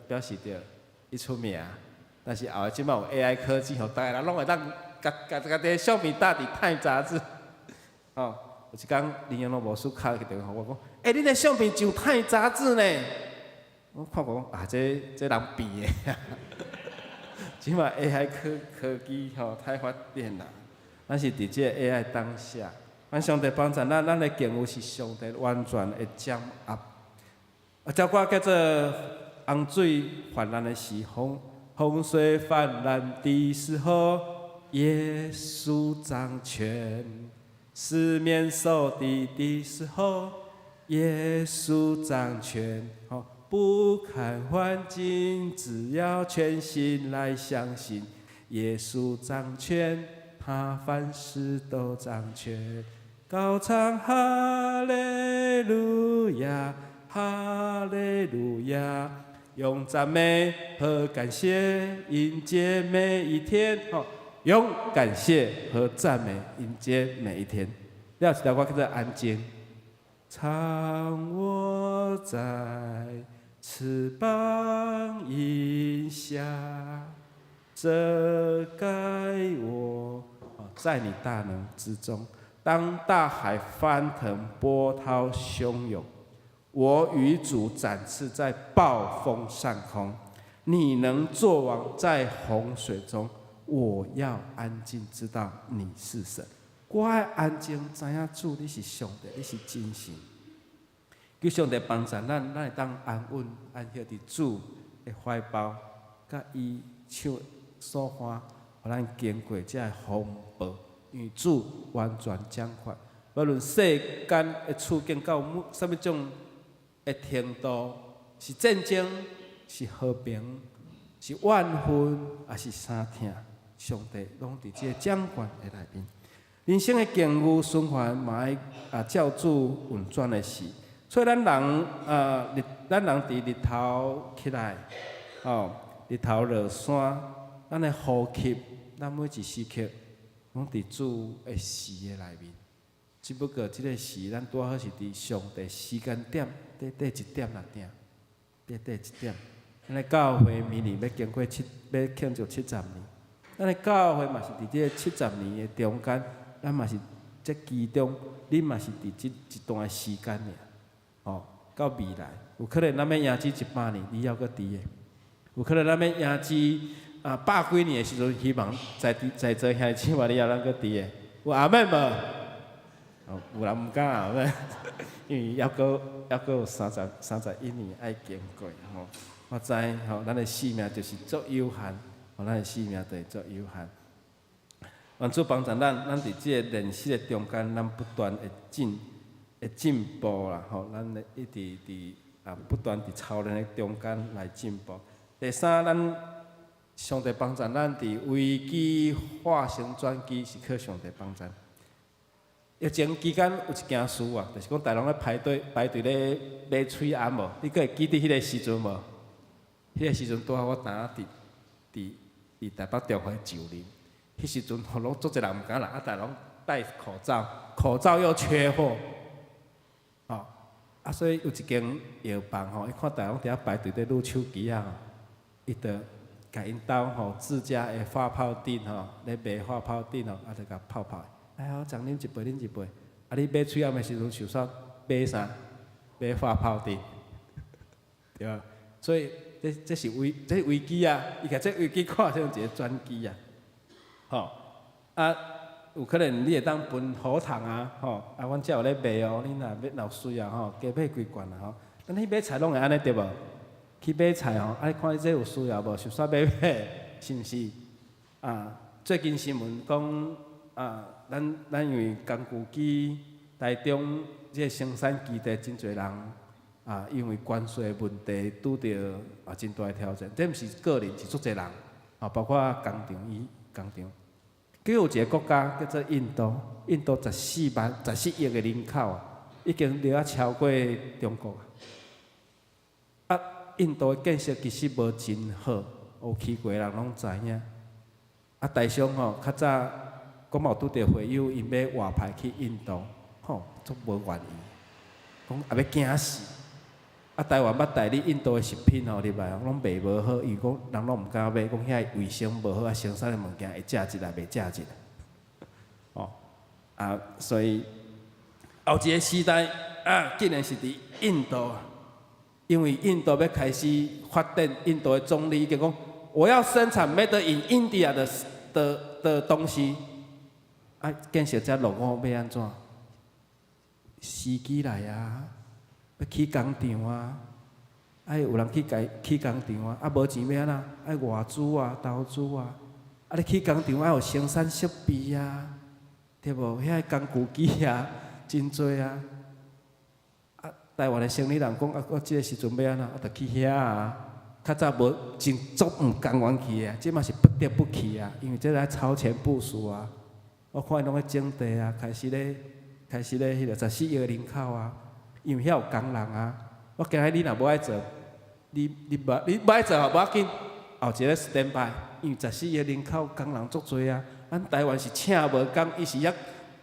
表示着你出名。但是后即摆有 AI 科技，大家人拢会当家己的相片搭伫《Time》杂志。有一天林阳老牧师敲个电话我讲，恁的相片上《Time》杂志呢？我看过讲这人变的。即摆 AI 科技太发展啦，咱是伫即个 AI 当下，咱上帝帮助咱的敬畏是上帝完全会掌握。照歌叫做洪水泛滥的时候，洪水泛滥的时候，耶稣掌权；四面受敌的时候，耶稣掌权。不看环境，只要全心来相信，耶稣掌权，他凡事都掌权。高唱哈利路亚，哈利路亚，用赞美和感谢迎接每一天。用感谢和赞美迎接每一天。了一条歌叫做《安静》，常我在翅膀荫下，遮盖我，在你大能之中。当大海翻腾，波涛汹涌，我与主展翅在暴风上空。你能作王在洪水中，我要安静，知道你是神。我爱安静，知影主你是上帝，你是真神。求上帝帮助咱会当安稳安歇伫主的怀抱，甲伊手所欢，互咱经过这个风暴，因为主完全掌管，无论世间的处境到什么种的程度，是战争，是和平，是怨恨，还是啥疼，上帝拢伫这个掌管的内面。人生的境遇循环嘛爱照主运转的事。所以咱人伫日头起来，日头落山，咱的呼吸，咱每一时刻，拢伫主的时的内面。只不过即个时，咱拄好是伫上帝时间点，第1点来定，第1点。咱的教会明年要经过要庆祝70年，咱的教会嘛是伫这70年的中间，咱嘛是这其中，恁嘛是伫即一段时间尔。到未来，有可能咱要迎接100年，你还阁伫诶；有可能咱要迎接100几年诶时阵，希望在座兄弟嘛，你还阁伫诶。有阿妹无？有人毋敢阿妹，因为还阁有31年爱经过吼。我知咱诶生命就是足有限，咱诶生命就是足有限。愿主帮助咱伫即个人生诶中间，咱不断会进步啦，咱一直伫不断伫操练的中间来进步。第三，咱上帝帮咱，咱伫危机化成转机是靠上帝帮咱。疫情期间有一件事啊，就是讲大人咧排队咧买喙安无？你阁会记得迄个时阵无？迄个时阵拄好我呾伫台北中华树林，迄时阵吼拢足侪人毋敢来，大家拢戴口罩，口罩又缺货，所以有一间药房吼，伊看大家拢伫遐排队咧撸手机啊，伊就甲因兜吼自家的发泡锭吼，咧卖发泡锭吼，就甲泡泡。哎，我奖啉一杯，啉一杯。你买喙暗的时阵，想煞买啥？买发泡锭，对吧？所以这是危机啊！伊甲这危机看成一个转机啊，有可能你会当分好糖啊，阮遮有咧卖哦，你若要需要加买几罐啊，咱去买菜拢会安尼对无？去买菜你看你这有需要无？想煞买，是毋是？最近新闻讲咱因为工具机台中这个生产基地真侪人因为关税问题拄着真大的挑战。这毋是个人，是足侪人包括工厂。佮有一个国家叫做印度，印度14亿的人口已经了超过中国印度的建设其实无真好，有去过的人拢知影。台商较早讲嘛有拄着会友，因要外派去印度，足无愿意，讲也要惊死。台湾捌代理印度的食品入来，拢卖无好，伊讲人拢毋敢买，讲遐卫生无好，生产的物件会食一来袂食一来。所以后一个时代竟然是伫印度，因为印度要开始发展，印度的总理就讲我要生产 Made in India 的东西，建设遮落伍要安怎？司机来啊！要起工厂啊，有人起工厂啊，无钱要安怎？爱外资投资啊，你起工厂有生产设备啊，对无？遐工具机真多啊。台湾的生理人讲我即个时阵要安怎？就去遐较早无真足毋甘愿去即嘛是不得不去因为这来超前部署我看因拢咧种地开始咧迄个14亿人口因为遐有工人我今日你若无爱做，你无爱做无要紧，后一个 stand by， 因为14亿人口工人足多咱台湾是请无工，伊是遐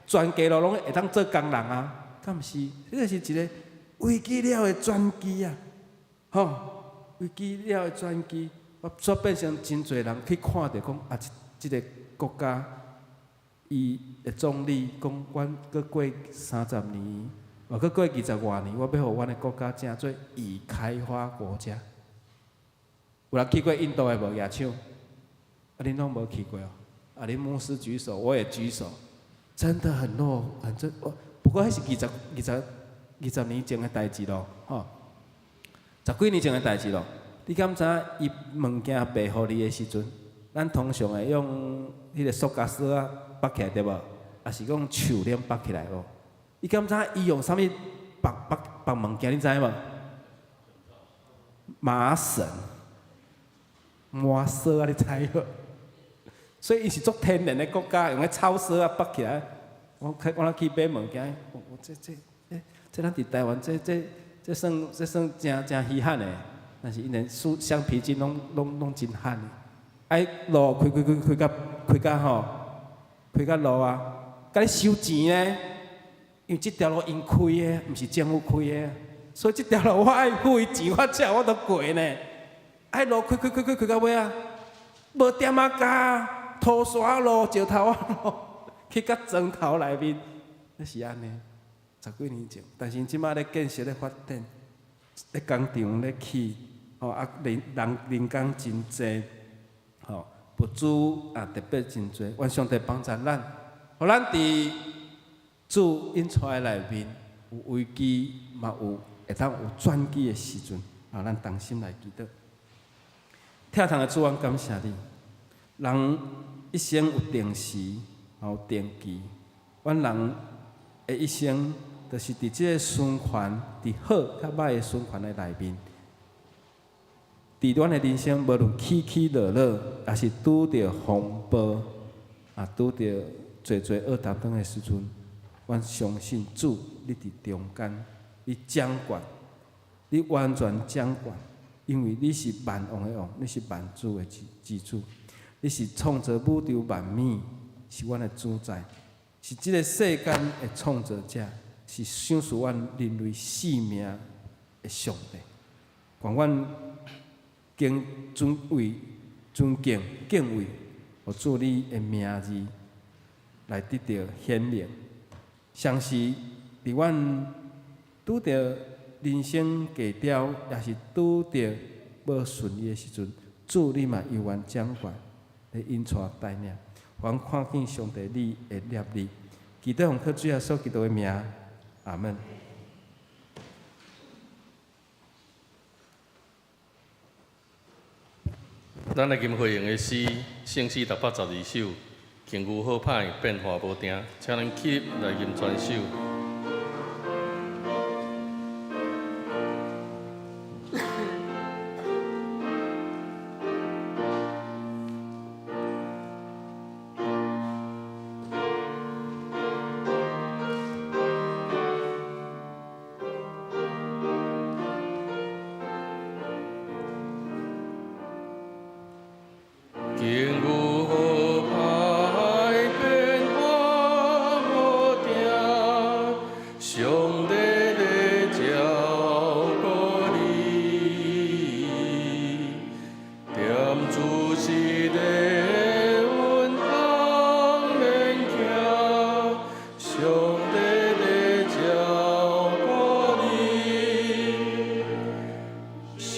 全家拢会当做工人敢毋是？这个是一个危机了的转机危机了的转机，煞变成真侪人去看到讲即个国家，伊的总理讲，阮搁过30年。搁过20外年，我要互阮的国家成做已开发国家。有人去过印度的无野抢？恁拢无去过恁牧师举手，我也举手，真的很弱，不过迄是20年前的代志咯，10几年前的代志咯。你敢知影伊物件卖互你的时阵，咱通常会用迄个塑胶绳绑起来对无？还是讲手链绑起来无？你敢知伊用啥物绑物件？你知无？麻绳、麻绳你知无？所以伊是足天然的国家，用个草绳绑起来。我去买物件，这咱伫台湾这算真稀罕的，但是因连橡皮筋拢真罕的。路开到路甲你收钱呢？因为这条路因开的，毋是政府开的，所以这条路我爱付伊钱，我都过呢。路开到尾无点加土沙路、石头路，去到砖头内面，那是安尼。10几年前，但是即马咧建设咧发展，咧工厂咧起，人工真济，物资特别真济。愿上帝帮助咱，互咱伫主引出来内面有危机，嘛有会当有转机的时阵，咱同心来祈祷。疼痛的主，阮感谢你。人一生有定时，有定期。阮人的一生，就是伫即个循环，伫好较歹的循环的内面，伫阮的人生，无论起起落落，也是拄着风暴，拄着侪恶担当的时阵，阮相信主，你伫中间，你掌管，你完全掌管，因为你是万王的王，你是万主的之主，你是创造宇宙万物，是阮的主宰，是即个世间的创造者，是享受阮人类性命的上帝。愿阮敬尊敬敬畏，互主你的名字来得到显明。相是伫阮拄着人生低潮，也是拄着无顺利的时阵，主你嘛永远掌管，来引带带领。愿看见上帝你的业力，祈祷奉靠主耶稣基督的名，阿门。咱来吟会用的诗，圣诗612首，境遇好歹，变化无定，请恁起立来吟全首。境遇好歹，变化无定，上帝在照顾你，踮住是地稳当免惊，上帝在照顾你，上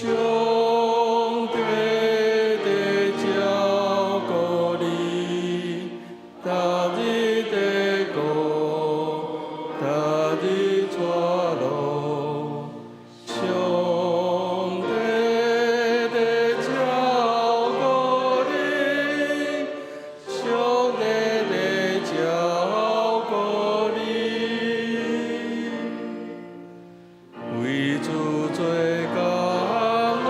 帝在照顾你，踏日在过，踏日带路，上帝在照顾你，上帝在照顾你，为主做工拢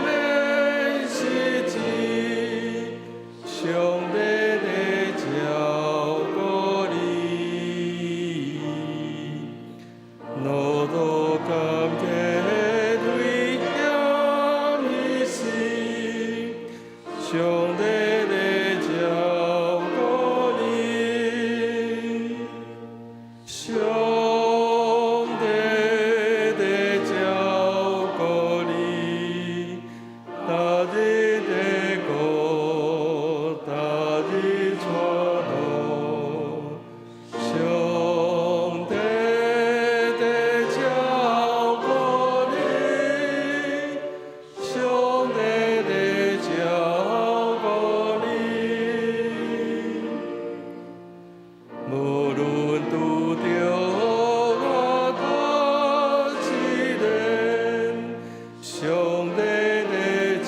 免失志，上帝在照顾你，路途坎坷危险的时，上帝在照顾你，上帝在照顾你，踏日在过，踏日带路，上帝在照顾你，上帝在照顾你。无论拄着何等试炼，上帝在照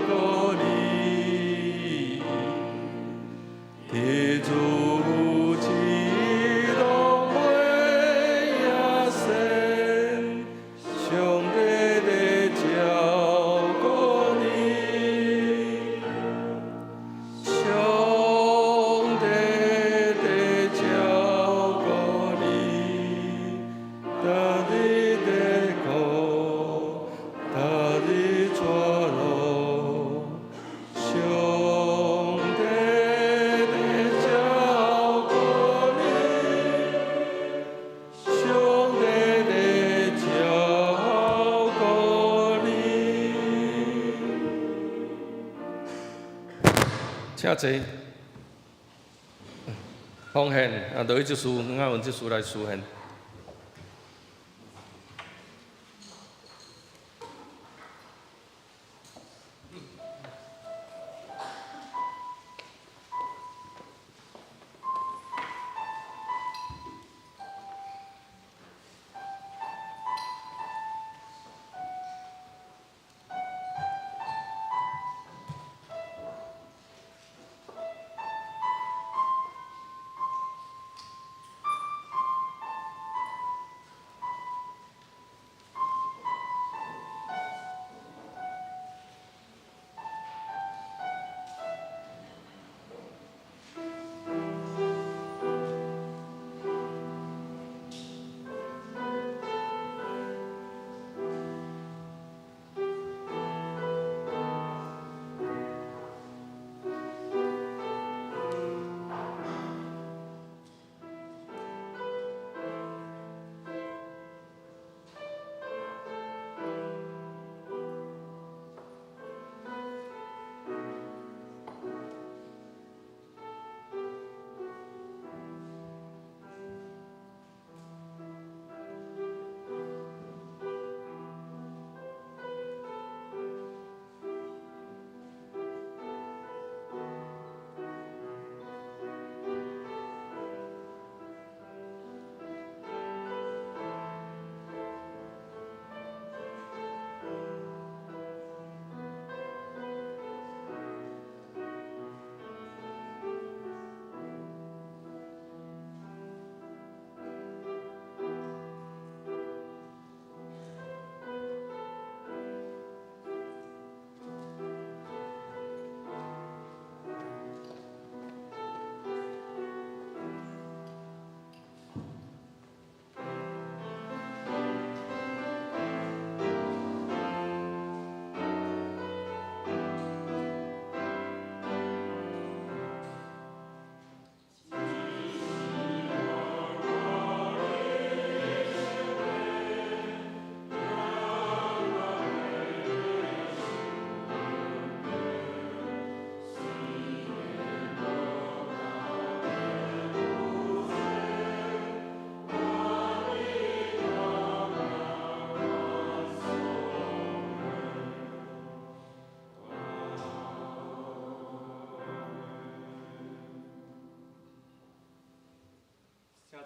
顾你，天主有志拢袂野生，上帝在照顾你。上帝在照顾你，踏日在过，踏日带路，上帝在照顾你，上帝在照顾你。请坐。奉献，落去即书，俺用即书来书献。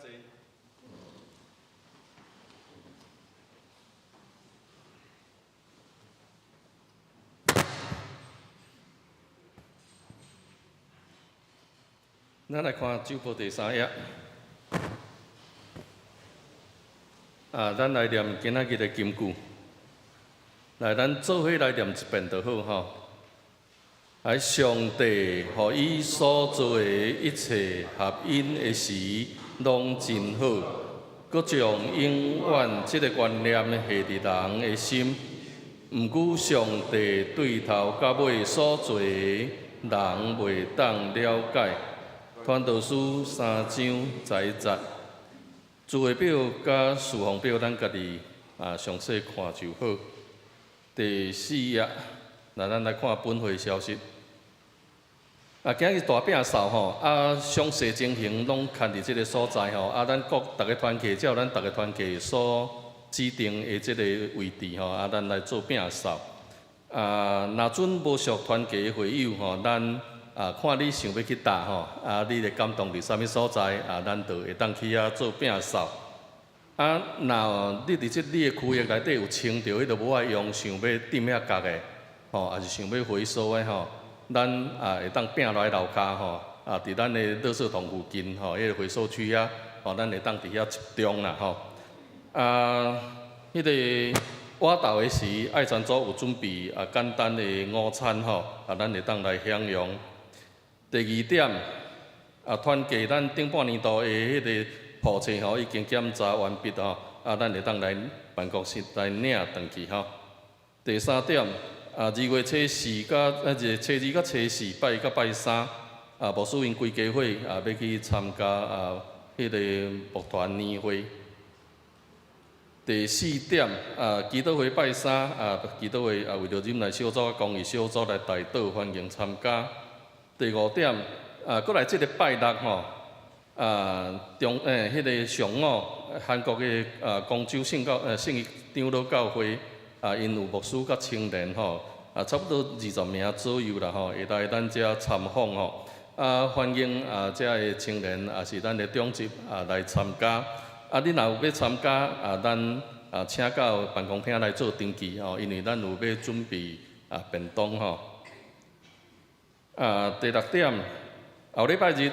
济。咱来看《旧报》第3页。咱来念今仔日的金句。来，咱做伙来念一遍就好吼。来，上帝互伊所做的一切合因的时，拢真好。佮将永远即个观念下伫人的心。毋过，上帝对头到尾所做的，人袂当了解。传道书3章10节，字汇表甲事项表，咱家己详细看就好。第4页，咱来看本会消息。今日大摒扫吼，详细情形拢看伫即个所在吼。咱逐个团契照咱逐个团契所指定的即个位置吼，咱来做摒扫。若准无属团契的会友吼，咱看你想要去搭吼，你咧感动伫啥物所在，咱就会当去做摒扫。若你伫你的区域内底有清着，迄个无爱用，想要点遐角的，吼，也是想要回收的吼，咱会当摒落来楼骹吼，伫咱的垃圾桶附近吼，迄个回收区吼，咱会当伫遐集中啦吼。迄个晚到的时，爱餐组有准备简单的午餐吼，咱会当来享用。第2点，团契咱顶半年度的迄个铺册吼已经检查完毕吼，咱会当来办公室来领回去吼。第3点，2月初4甲初2甲初4，拜1甲拜3，牧师因规家伙要去参加迄个牧团年会。第4点，祈祷会拜3，祈祷会为着忍耐小组、公益小组来代祷欢迎参加。第5点，过来即个拜6吼，迄个上午韩国的光州圣义长老教会，因有牧师甲青年吼，差不多20名左右啦吼，会来咱遮参访吼。欢迎遮的青年也是咱的长级来参加。你若有要参加咱请到办公厅来做登记吼，因为咱有要准备便当吼。第6点，后礼拜日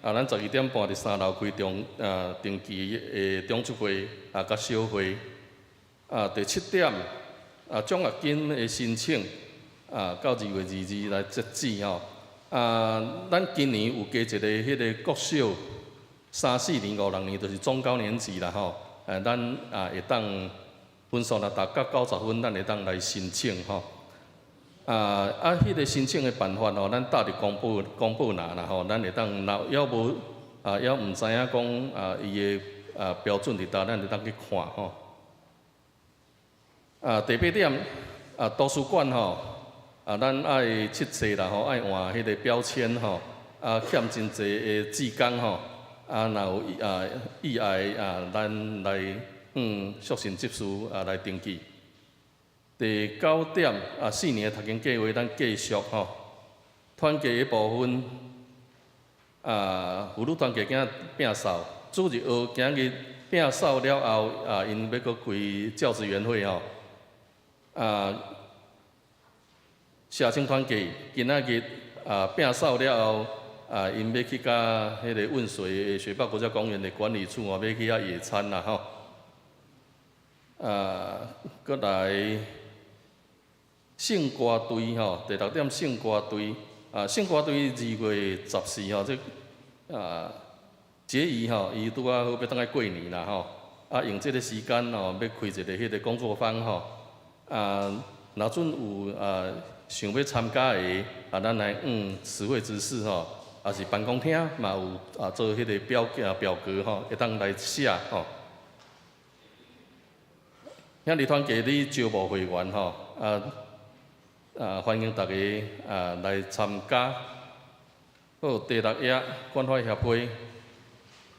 咱12点半伫3楼开登记的中祝会甲小会。第7点，奖学金的申请到2月22日来截止吼。咱今年有加一个迄个国小3、4年、5、6年，就是中高年级啦吼。咱会当分数若达到90分，咱会当来申请吼。迄个申请的办法吼，咱搭伫公布啦吼，咱会当若要无要毋知影讲伊的标准伫倒，咱会当去看吼。第8点，图书馆吼，咱爱切册啦吼，爱换迄个标签吼，欠真济的志工吼，若有意爱咱来速成执事来登记。第9点，4年的读经计划咱继续吼，团契的部分，妇女团契今仔摒扫，主日学今日摒扫了后，因要搁开教职员会吼，社青团契今仔日摒扫了后，因要去甲迄个汶水的雪豹国家公园的管理处要去遐野餐啦吼，搁来。圣歌队吼，第6点圣歌队，圣歌队2月14号这节仪吼，伊拄啊好要当来过年啦吼，用这个时间吼，要开一个迄个工作坊吼，若准有想要参加的，咱来词汇知识吼，也是办公厅嘛有做迄个表格吼，会当来写吼。兄弟团契你招募会员吼，欢迎大家来参加。好，第6页关怀协会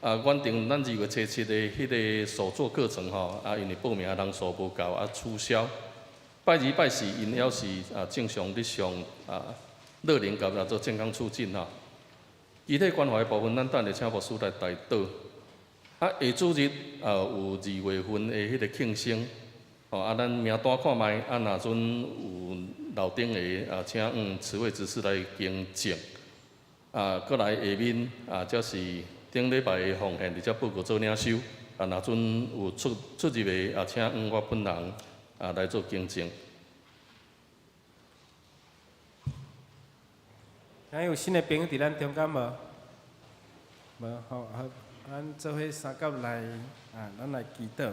原定咱2月初7的迄个手作课程吼，因为报名人数无够取消。拜2、拜4因还是正常日上乐龄甲做健康促进吼。具体关怀的部分，咱等下请牧师来带导。下主日有2月份的迄个庆生，咱名单看卖，若阵有楼顶的请慈惠执事来敬证，过来下面则是顶礼拜的奉献，而且报告做领袖，若阵有出入的请我本人来做敬证。还有新的朋友伫咱中间无？无好，咱做伙三角来咱来祈祷。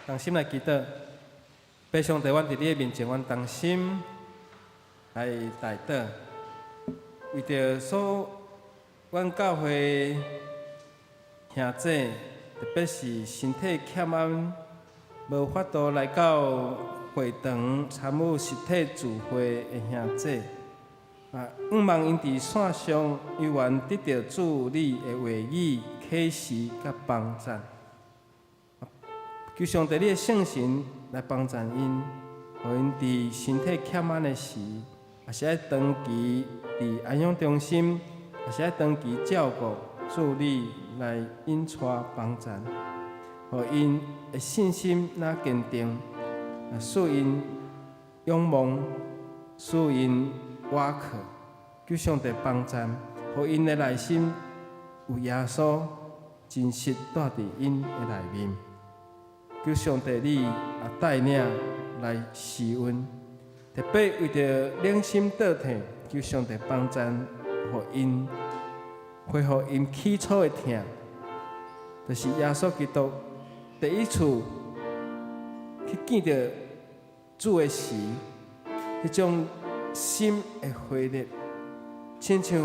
同心来祈祷，父上帝，阮伫你的面前，阮同心来代祷，为着阮教会兄弟，特别是身体欠安，无法度来到会堂参与实体聚会的兄弟，愿望因伫线上有缘得到主你的话语、启示甲帮助。求上帝你的圣神来帮助因，互因伫身体欠安的时，也是爱长期伫安养中心，也是爱长期照顾助你来引带帮助，互因的信心若坚定，使因仰望，使因倚靠，求上帝帮助，互因的内心有耶稣真实住伫因的内面。求上帝你带领来施恩，特别为着冷心倒退，求上帝帮助，互因恢复因起初的疼，就是耶稣基督第一次去见到主的时，迄种心的火热，亲像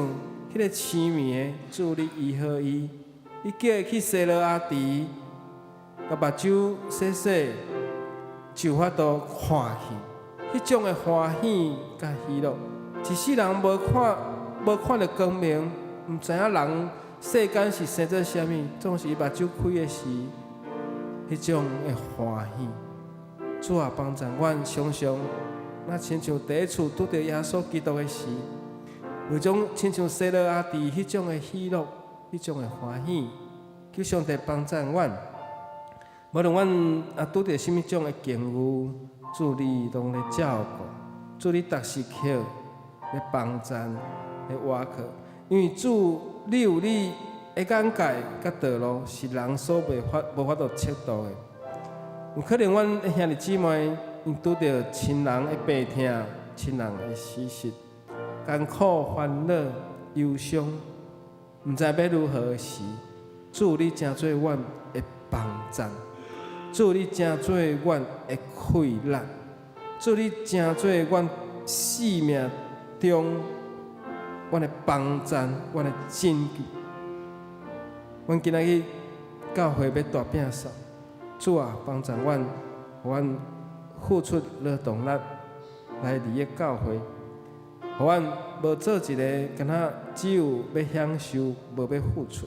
迄个痴迷的主你医好伊，你叫伊去西罗亚池。甲目睭洗洗，就法度看去，迄种的欢喜甲喜乐，一世人无看到光明，毋知影人世间是生做啥物，总是伊目睭开的时，迄种的欢喜。主啊，帮助阮常常，那亲像第一次拄到耶稣基督的时，有种亲像西罗亚池迄种的喜乐，迄种的欢喜。求上帝帮助阮。无论阮拄着什么种的境遇，主你拢咧照顾，主你逐时刻咧帮助咧倚靠，因为主你有你的眼界甲道路是人所无法度测度的。有可能阮的兄弟姊妹因拄着亲人的病痛、亲人的死失、艰苦、烦恼、忧伤，毋知要如何的时，主你真做阮的帮助。主你真做阮的快乐，主你真做阮生命中阮的帮助，阮的拯救。阮今仔日教会要大摒扫，主啊，帮助阮，互阮付出劳动力来利益教会，互阮无做一个敢若只有要享受，无要付出。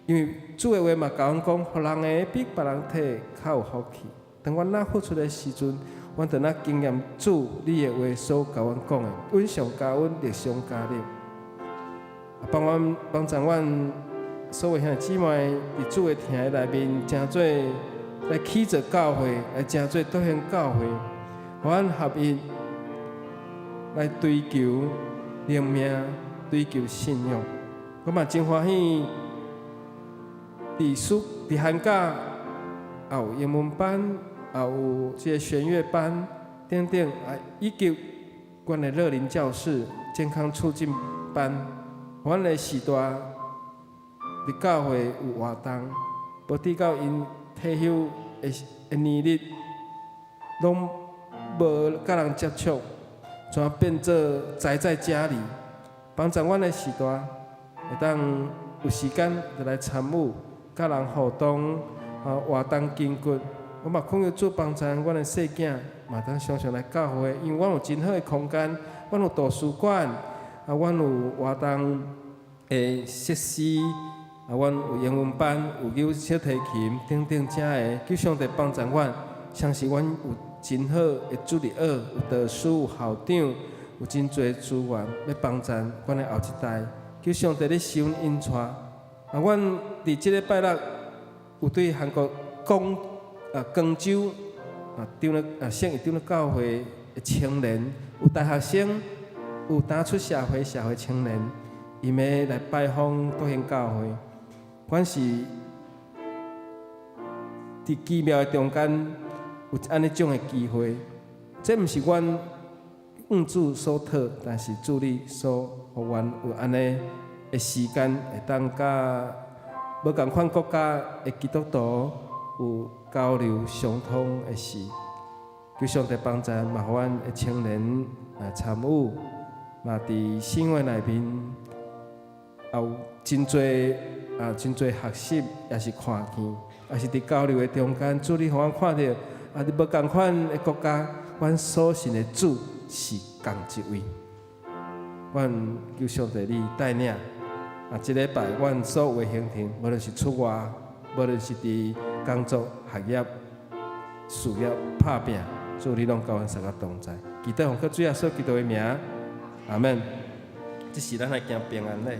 因为主的话嘛，教阮讲，互人的比别人摕较有福气。当阮若付出的时阵，阮就若经验主你的话所教阮讲的，稳上加稳，力上加力。帮助阮所有兄弟姊妹伫主的听的内面，真做来起造教会，来真做兑现教会，互阮合一来追求灵命，追求信仰。我嘛真欢喜。伫寒假也有英文班，也有即个弦乐班等等，以及阮的乐龄教室、健康促进班，阮的时代伫教会有活动，无抵到因退休的年日，拢无甲人接触，全变做宅在家里，帮助阮的时代会当有时间就来参与。甲人互动，活动筋骨，我嘛恳求主帮助阮的细囝，嘛当常常来教会，因为阮有真好的空间，阮有图书馆，阮有活动的设施，阮有英文班，有小提琴等等遮的，求上帝帮助阮，相信阮有真好的主日学，有导师，有校长，有真侪资源要帮助阮的后一代，求上帝咧收因带。阮伫即个拜六有对韩国广州圣义长老教会的青年，有大学生，有刚出社会青年，因要来拜访笃行教会。阮是伫奇妙的中间有安尼种的机会，这毋是阮主所托，但是主你所互阮有安尼的时间，会当甲无共款国家的基督徒有交流相通的事。求上帝帮助，嘛互阮的青年参与，嘛伫生活内面也有真侪学习，也是看见，也是伫交流的中间，主你互阮看到，伫无共款的国家，阮所信的主是同一位。阮求上帝你带领，即礼拜阮所有的行程，无论是出外，无论是伫工作、学业、事业、拍拼，主你拢甲阮三个同在。祈祷奉靠主耶稣基督的名，阿门。这是咱来行平安礼。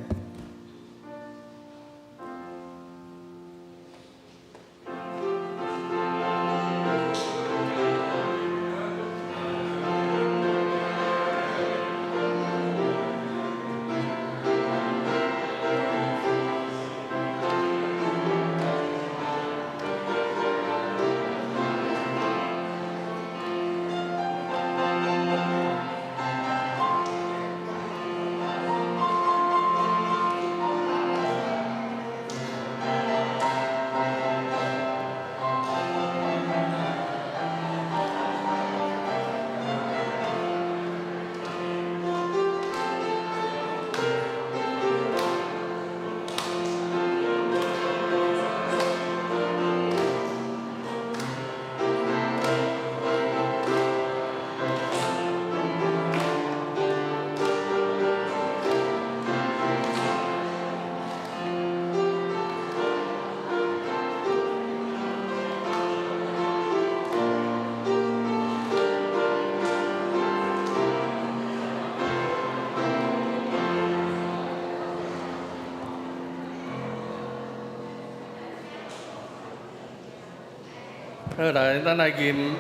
好，来，咱来吟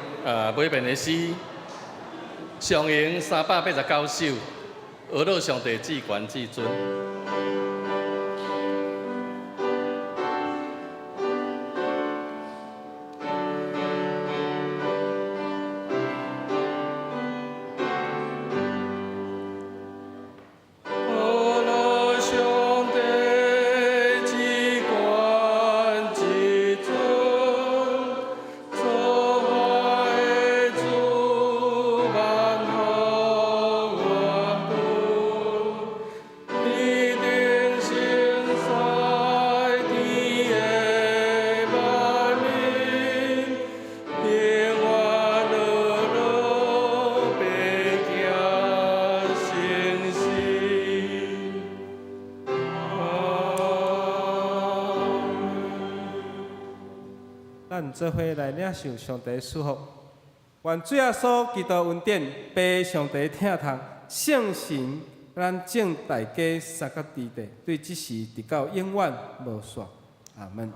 尾面的诗，上行389首，俄罗上帝至权至尊。咱做伙来领受上帝的祝福。愿主耶稣基督恩典，被上帝疼痛，圣神咱正大家三角地地，对这事直到永远无煞。阿门。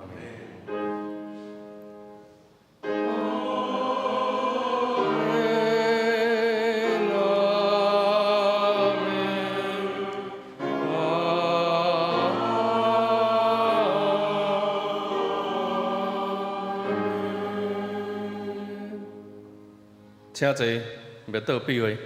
请坐，要倒笔位。